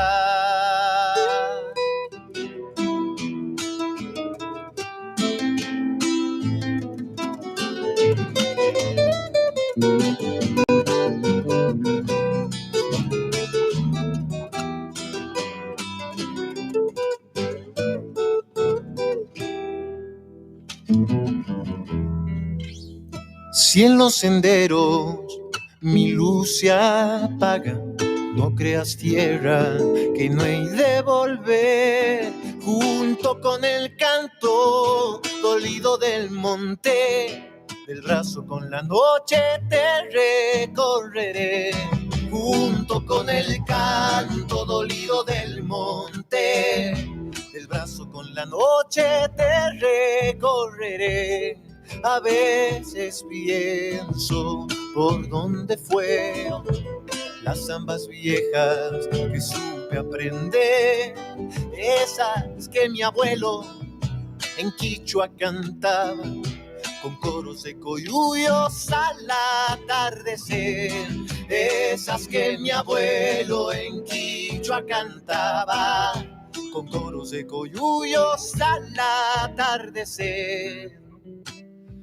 Si en los senderos mi luz se apaga, no creas tierra que no hay de volver. Junto con el canto dolido del monte, del brazo con la noche te recorreré. Junto con el canto dolido del monte, del brazo con la noche te recorreré. A veces pienso por dónde fueron las zambas viejas que supe aprender, esas que mi abuelo en quichua cantaba, con coros de coyuyos al atardecer. Esas que mi abuelo en quichua cantaba, con coros de coyuyos al atardecer.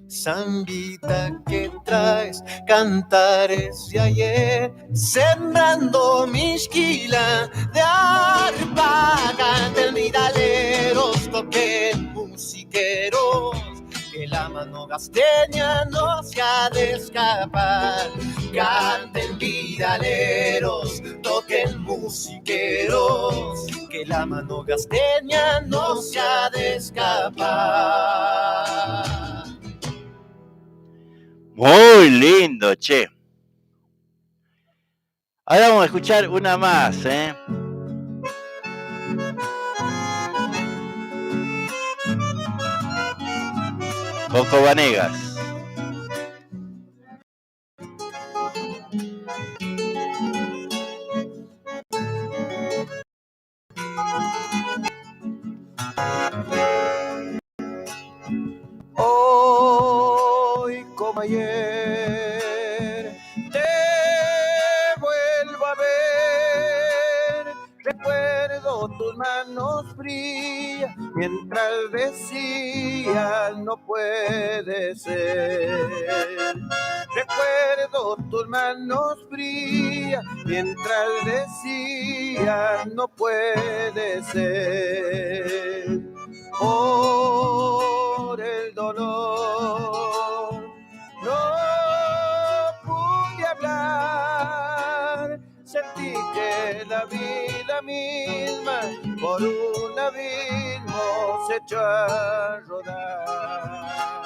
Zambita que traes, cantares de ayer, sembrando mi esquila de arpa. Canten vidaleros, toquen musiqueros, que la mano gasteña no se ha de escapar. Canten vidaleros, toquen musiqueros, que la mano gasteña no se ha de escapar. Muy lindo, che. Ahora vamos a escuchar una más, ¿eh? Coco Vanegas. ayer. Te vuelvo a ver, recuerdo tus manos frías mientras decías no puede ser. Recuerdo tus manos frías mientras decías no puede ser. Por el dolor no pude hablar, sentí que la vida misma por un abismo se echó a rodar.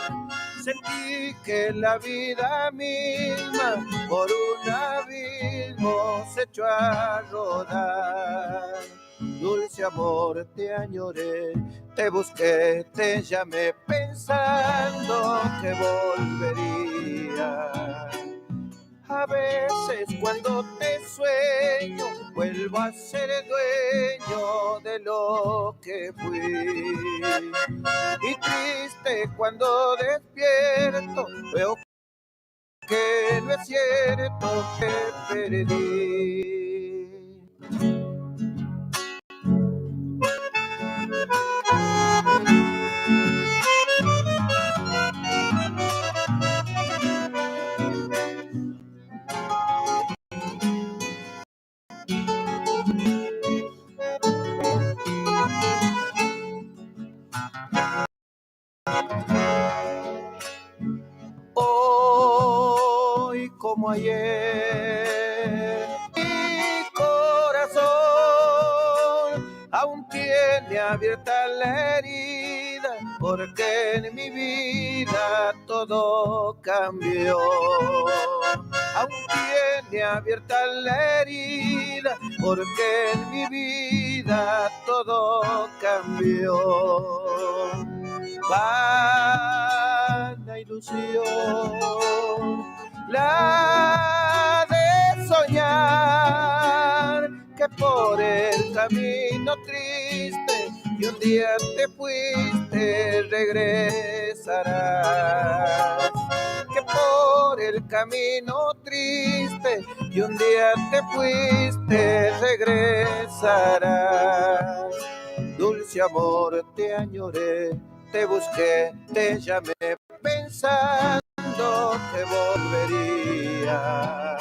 Sentí que la vida misma por un abismo se echó a rodar. Dulce amor, te añoré, te busqué, te llamé pensando que volvería. A veces cuando te sueño, vuelvo a ser dueño de lo que fui. Y triste cuando despierto, veo que no es cierto que perdí. Hoy como ayer, mi corazón aún tiene abierta la herida, porque en mi vida todo cambió. Aún tiene abierta la herida, porque en mi vida todo cambió. Vana ilusión, la de soñar que por el camino triste y un día te fuiste regresarás. Que por el camino triste y un día te fuiste regresarás. Dulce amor, te añoré, te busqué, te llamé pensando que volvería.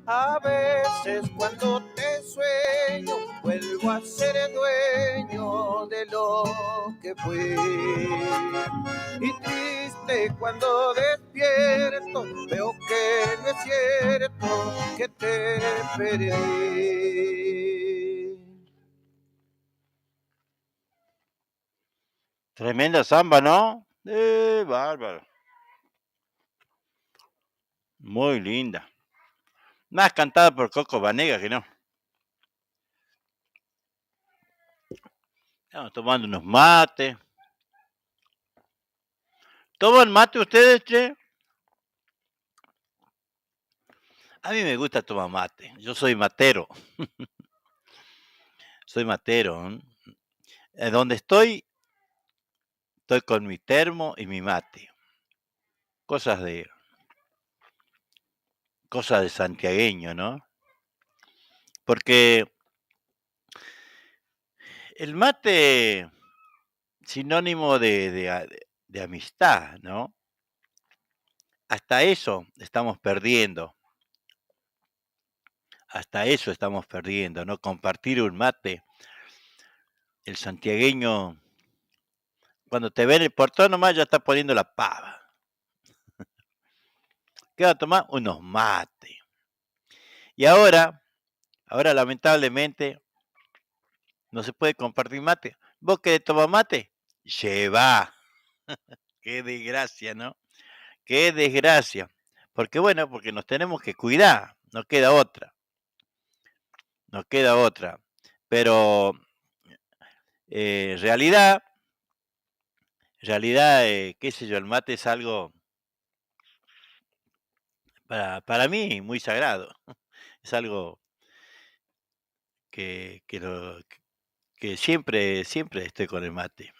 A veces cuando te sueño, vuelvo a ser dueño de lo que fui. Y triste cuando despierto, veo que no es cierto que te perdí. Tremenda samba, ¿no? Bárbaro. Muy linda. Más cantada por Coco Banega que no. Estamos tomando unos mates. ¿Toman mate ustedes, che? A mí me gusta tomar mate. Yo soy matero. Soy matero. Donde estoy con mi termo y mi mate. Cosas de santiagueño, ¿no? Porque el mate, sinónimo de amistad, ¿no? Hasta eso estamos perdiendo. Hasta eso estamos perdiendo, ¿no? Compartir un mate. El santiagueño, cuando te ve en el portón nomás ya está poniendo la pava. ¿Qué va a tomar? Unos mates. Y ahora lamentablemente no se puede compartir mate. ¿Vos querés tomar mate? Lleva. Qué desgracia, ¿no? Qué desgracia. Porque nos tenemos que cuidar. No queda otra. Pero realidad, qué sé yo, el mate es algo para mí muy sagrado. Es algo que siempre estoy con el mate.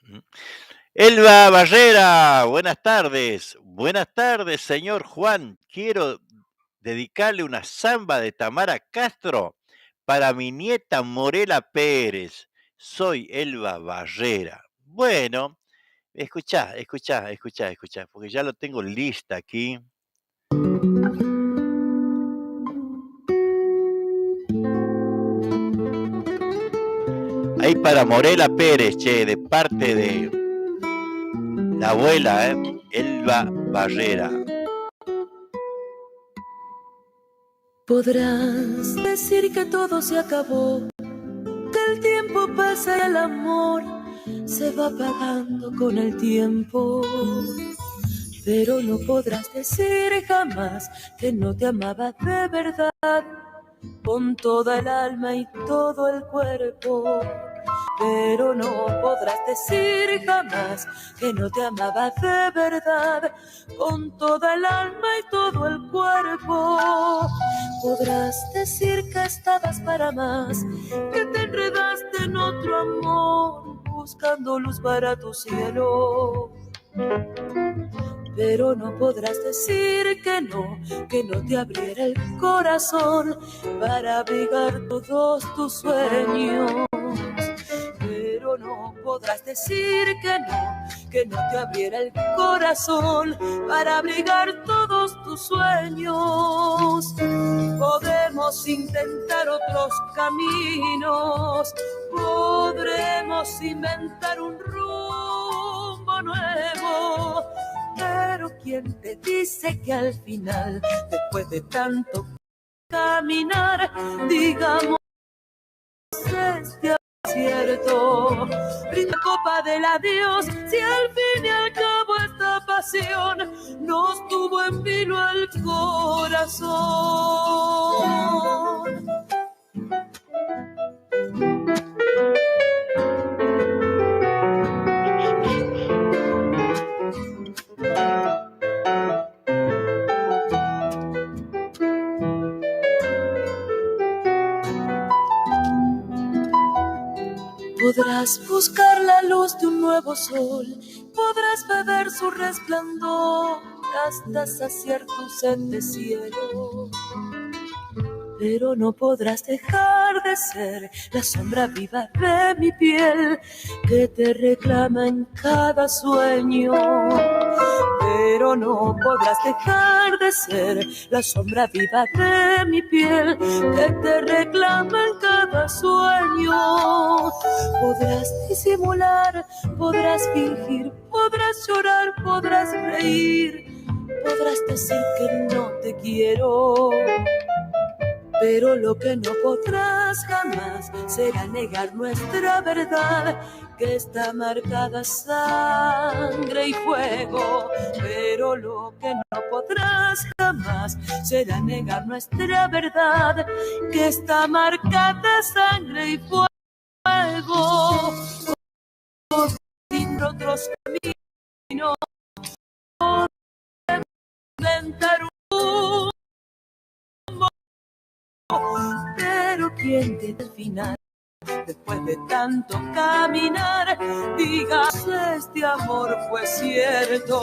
Elba Barrera, buenas tardes. Buenas tardes, señor Juan. Quiero dedicarle una samba de Tamara Castro para mi nieta Morela Pérez. Soy Elba Barrera. Bueno, escuchá, porque ya lo tengo lista aquí. Ahí para Morela Pérez, che, de parte de la abuela, Elba Barrera. Podrás decir que todo se acabó, que el tiempo pasa y el amor se va apagando con el tiempo. Pero no podrás decir jamás que no te amaba de verdad, con toda el alma y todo el cuerpo. Pero no podrás decir jamás que no te amaba de verdad, con toda el alma y todo el cuerpo. Podrás decir que estabas para más, que te enredaste en otro amor, buscando luz para tu cielo. Pero no podrás decir que no te abriera el corazón para abrigar todos tus sueños. Pero no podrás decir que no te abriera el corazón para abrigar todos tus sueños. Podemos intentar otros caminos, podremos inventar un rumbo nuevo. Pero ¿quién te dice que al final, después de tanto caminar, digamos este cierto? Brinda copa del adiós, si al fin y al cabo esta pasión nos tuvo en vilo el corazón. Podrás buscar la luz de un nuevo sol, podrás beber su resplandor hasta saciar tu sed de cielo. Pero no podrás dejar de ser la sombra viva de mi piel que te reclama en cada sueño. Pero no podrás dejar de ser la sombra viva de mi piel que te reclama en cada sueño. Podrás disimular, podrás fingir, podrás llorar, podrás reír, podrás decir que no te quiero. Pero lo que no podrás jamás será negar nuestra verdad, que está marcada sangre y fuego. Pero lo que no podrás jamás será negar nuestra verdad, que está marcada sangre y fuego. Sin otros caminos, inventar un pero ¿quién te al final, después de tanto caminar, digas este amor fue cierto?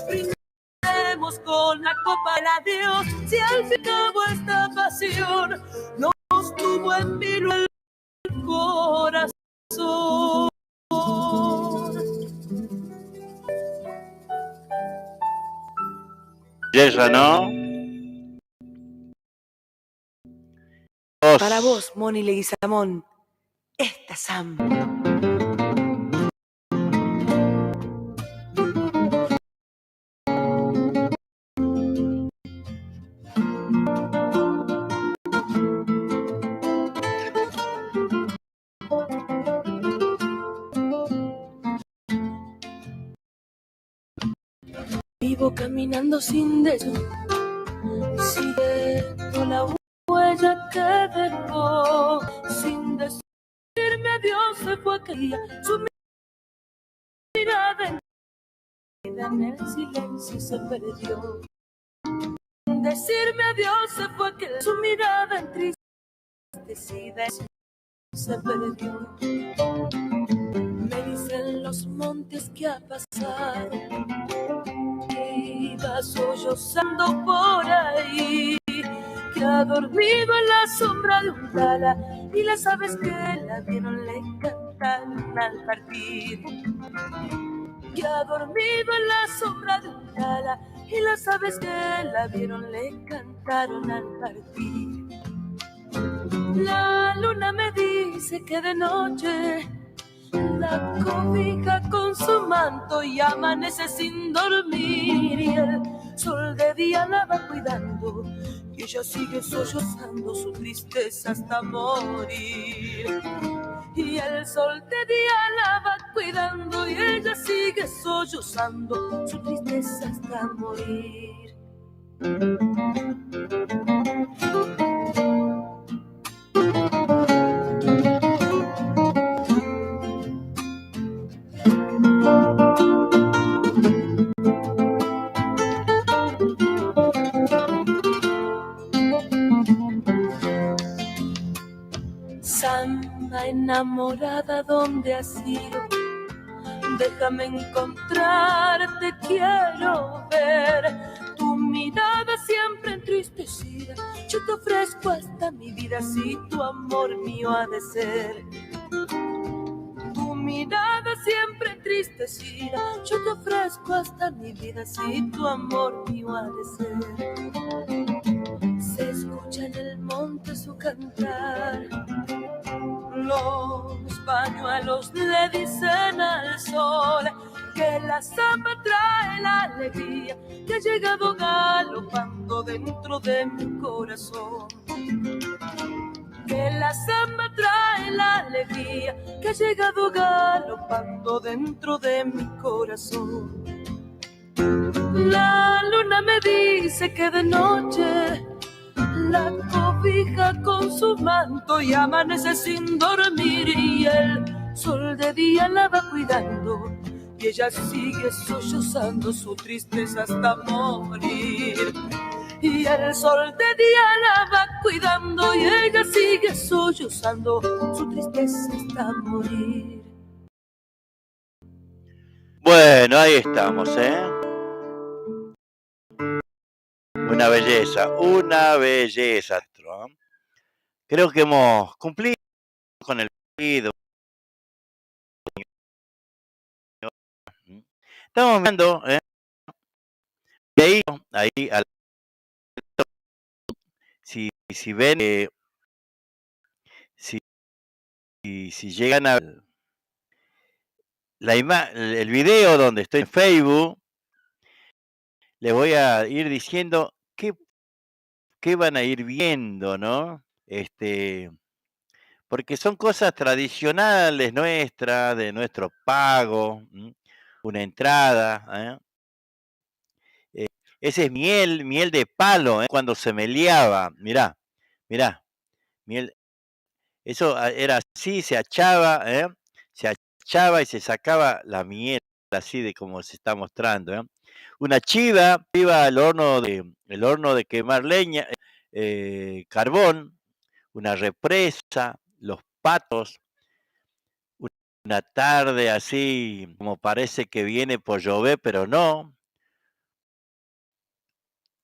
Brindemos con la copa del adiós, si al fin acabó esta pasión nos tuvo en vilo el corazón. Ella no. Para vos, Moni Leguizamón, esta samba. Vivo caminando sin deseo, siguiendo la huella que dejó, sin decirme adiós se fue aquel día, su mirada en el silencio se perdió. Sin decirme adiós se fue aquel, su mirada entristecida se perdió. Me dicen los los montes que ha pasado. Iba sollozando por ahí, que ha dormido en la sombra de un tala, y las aves que la vieron le cantaron al partir. Que ha dormido en la sombra de un tala, y las aves que la vieron le cantaron al partir. La luna me dice que de noche la cobija con su manto y amanece sin dormir, y el sol de día la va cuidando y ella sigue sollozando su tristeza hasta morir. Y el sol de día la va cuidando y ella sigue sollozando su tristeza hasta morir. Samba enamorada, ¿dónde has ido? Déjame encontrarte, quiero ver tu mirada siempre entristecida. Yo te ofrezco hasta mi vida si tu amor mío ha de ser. Tu mirada siempre entristecida, yo te ofrezco hasta mi vida si tu amor mío ha de ser. Se escucha en el monte su cantar, los pañuelos le dicen al sol que la samba trae la alegría, que ha llegado galopando dentro de mi corazón. Que la samba trae la alegría, que ha llegado galopando dentro de mi corazón. La luna me dice que de noche la cobija con su manto y amanece sin dormir, y el sol de día la va cuidando y ella sigue sollozando su tristeza hasta morir. Y el sol de día la va cuidando y ella sigue sollozando su tristeza hasta morir. Bueno, ahí estamos, Una belleza. ¿No? Creo que hemos cumplido con el pedido. Estamos viendo, ahí si ven, si llegan a el video donde estoy en Facebook, les voy a ir diciendo qué van a ir viendo, ¿no? Porque son cosas tradicionales nuestras, de nuestro pago, una entrada, ese es miel de palo, cuando se meleaba, mirá, miel, eso era así, se achaba y se sacaba la miel, así de como se está mostrando, Una chiva iba al horno de quemar leña, carbón, una represa, los patos, una tarde así como parece que viene por llover, pero no.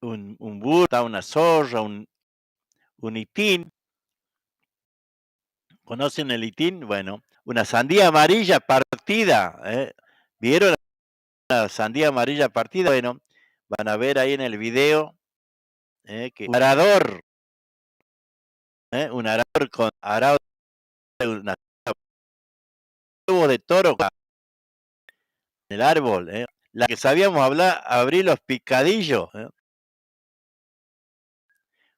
Un burro, una zorra, un itín. ¿Conocen el itín? Bueno, una sandía amarilla partida. ¿Vieron la sandía amarilla partida? Bueno, van a ver ahí en el video que un arador con arado de una huevo de toro en el árbol, la que sabíamos hablar, abrir los picadillos,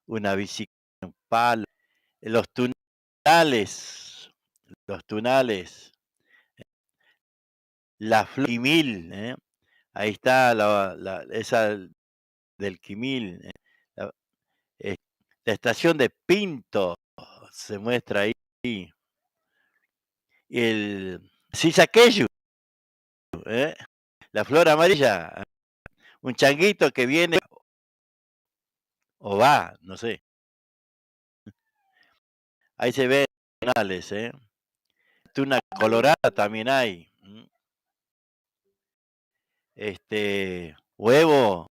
una bicicleta, un palo, los tunales, la flor quimil, ahí está esa del quimil, la estación de Pinto se muestra ahí, el sisaqueyu, la flor amarilla, un changuito que viene o va, no sé. Ahí se ve tunales, tuna colorada también hay. huevo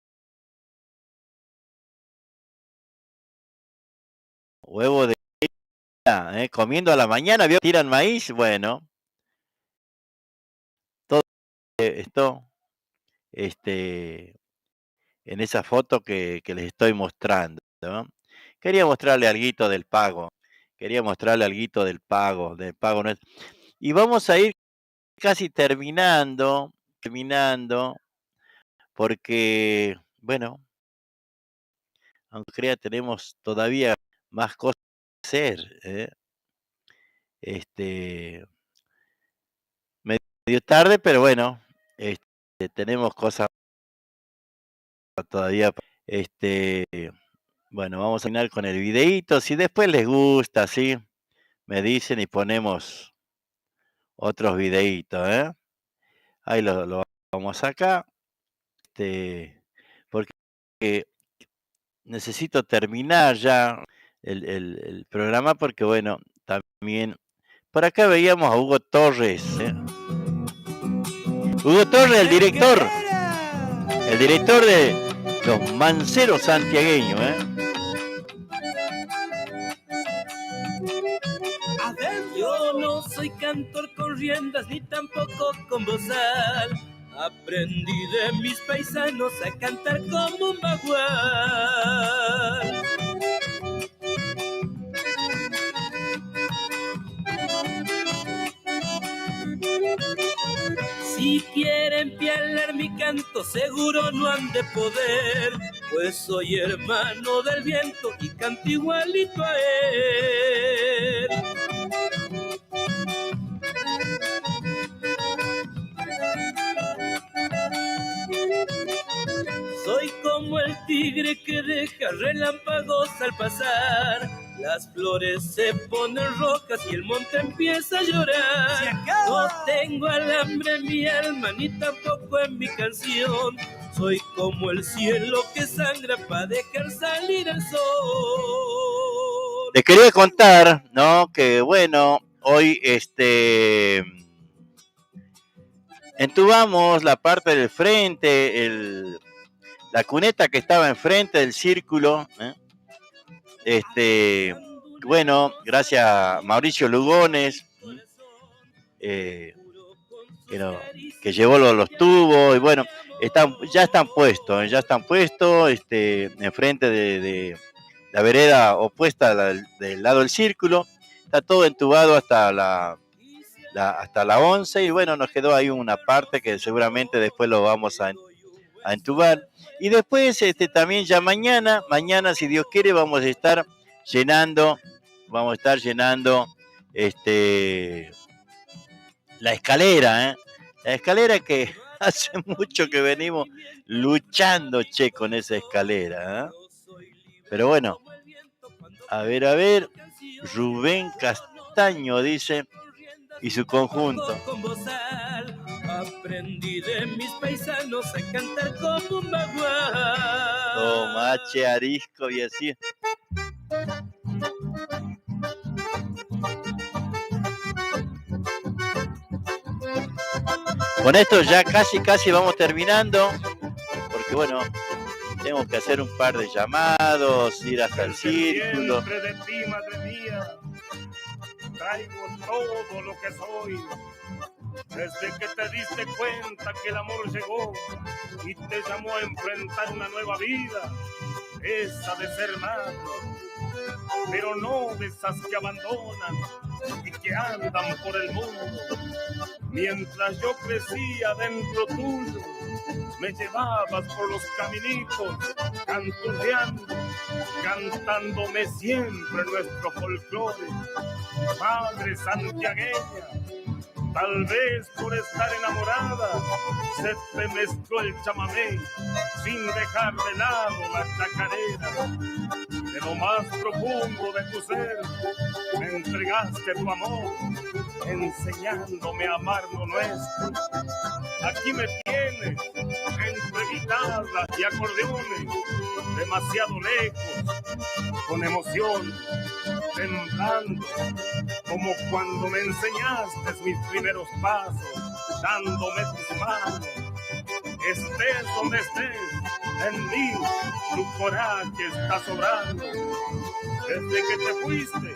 de comiendo a la mañana, ¿vio? Tiran maíz, bueno, todo esto, en esa foto que les estoy mostrando, ¿no? Quería mostrarle alguito del pago, ¿no? Y vamos a ir casi terminando, porque, bueno, aunque crea, tenemos todavía más cosas que hacer, medio tarde, pero bueno, tenemos cosas todavía. Bueno, vamos a terminar con el videíto. Si después les gusta, ¿sí? Me dicen y ponemos otros videitos, Ahí lo vamos acá. Porque necesito terminar ya el programa porque, bueno, también por acá veíamos a Hugo Torres. Hugo Torres, el director de Los Manceros Santiagueños, Yo no soy cantor con riendas ni tampoco con bozal. Aprendí de mis paisanos a cantar como un bagual. Si quieren pialar mi canto, seguro no han de poder, pues soy hermano del viento y canto igualito a él. Soy como el tigre que deja relámpagos al pasar. Las flores se ponen rojas y el monte empieza a llorar. No tengo alambre en mi alma ni tampoco en mi canción. Soy como el cielo que sangra para dejar salir el sol. Les quería contar, ¿no? Que bueno, hoy entubamos la parte del frente, la cuneta que estaba enfrente del círculo, bueno, gracias a Mauricio Lugones, que llevó los tubos, y bueno, ya están puestos, enfrente de la vereda opuesta del lado del círculo, está todo entubado hasta la 11, y bueno, nos quedó ahí una parte que seguramente después lo vamos a entubar. Y después también ya mañana, si Dios quiere, vamos a estar llenando la escalera, la escalera que hace mucho que venimos luchando, con esa escalera, Pero bueno, a ver, Rubén Castaño dice, y su conjunto. Aprendí de mis paisanos a cantar como un bagual. Tomache, arisco y así. Con esto ya casi vamos terminando, porque bueno, tengo que hacer un par de llamados, ir hasta el círculo. De ti, madre mía, traigo todo lo que soy. Desde que te diste cuenta que el amor llegó y te llamó a enfrentar una nueva vida, esa de ser madre, pero no de esas que abandonan y que andan por el mundo. Mientras yo crecía dentro tuyo, me llevabas por los caminitos, canturreando, cantándome siempre nuestro folclore. Madre santiagueña, tal vez por estar enamorada se te mezcló el chamamé sin dejar de lado la chacarera. De lo más profundo de tu ser me entregaste tu amor, enseñándome a amar lo nuestro. Aquí me tienes entre guitarras y acordeones, demasiado lejos, con emoción, temblando, como cuando me enseñaste mis primeros pasos, dándome tus manos estés donde estés, en mí tu coraje está sobrando. Desde que te fuiste,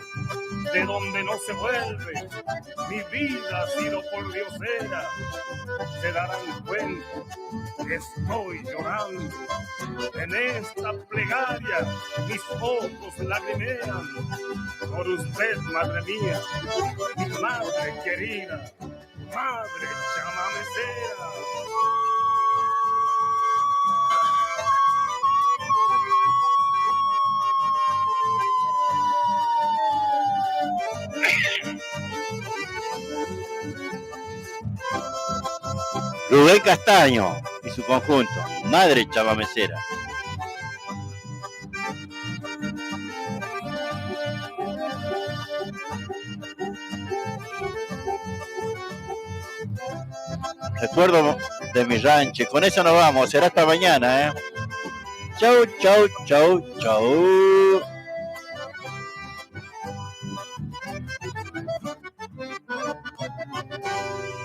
de donde no se vuelve, mi vida ha sido por diosera. Se darán cuenta que estoy llorando. En esta plegaria mis ojos lagrimean. Por usted, madre mía, mi madre querida, madre chamamecera. Rubén Castaño y su conjunto, Madre Chamamecera. Recuerdo de mi rancho. Con eso nos vamos. Será hasta mañana, ¿eh? Chau, chau, chau, chau.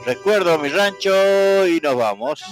Recuerdo mi rancho y nos vamos.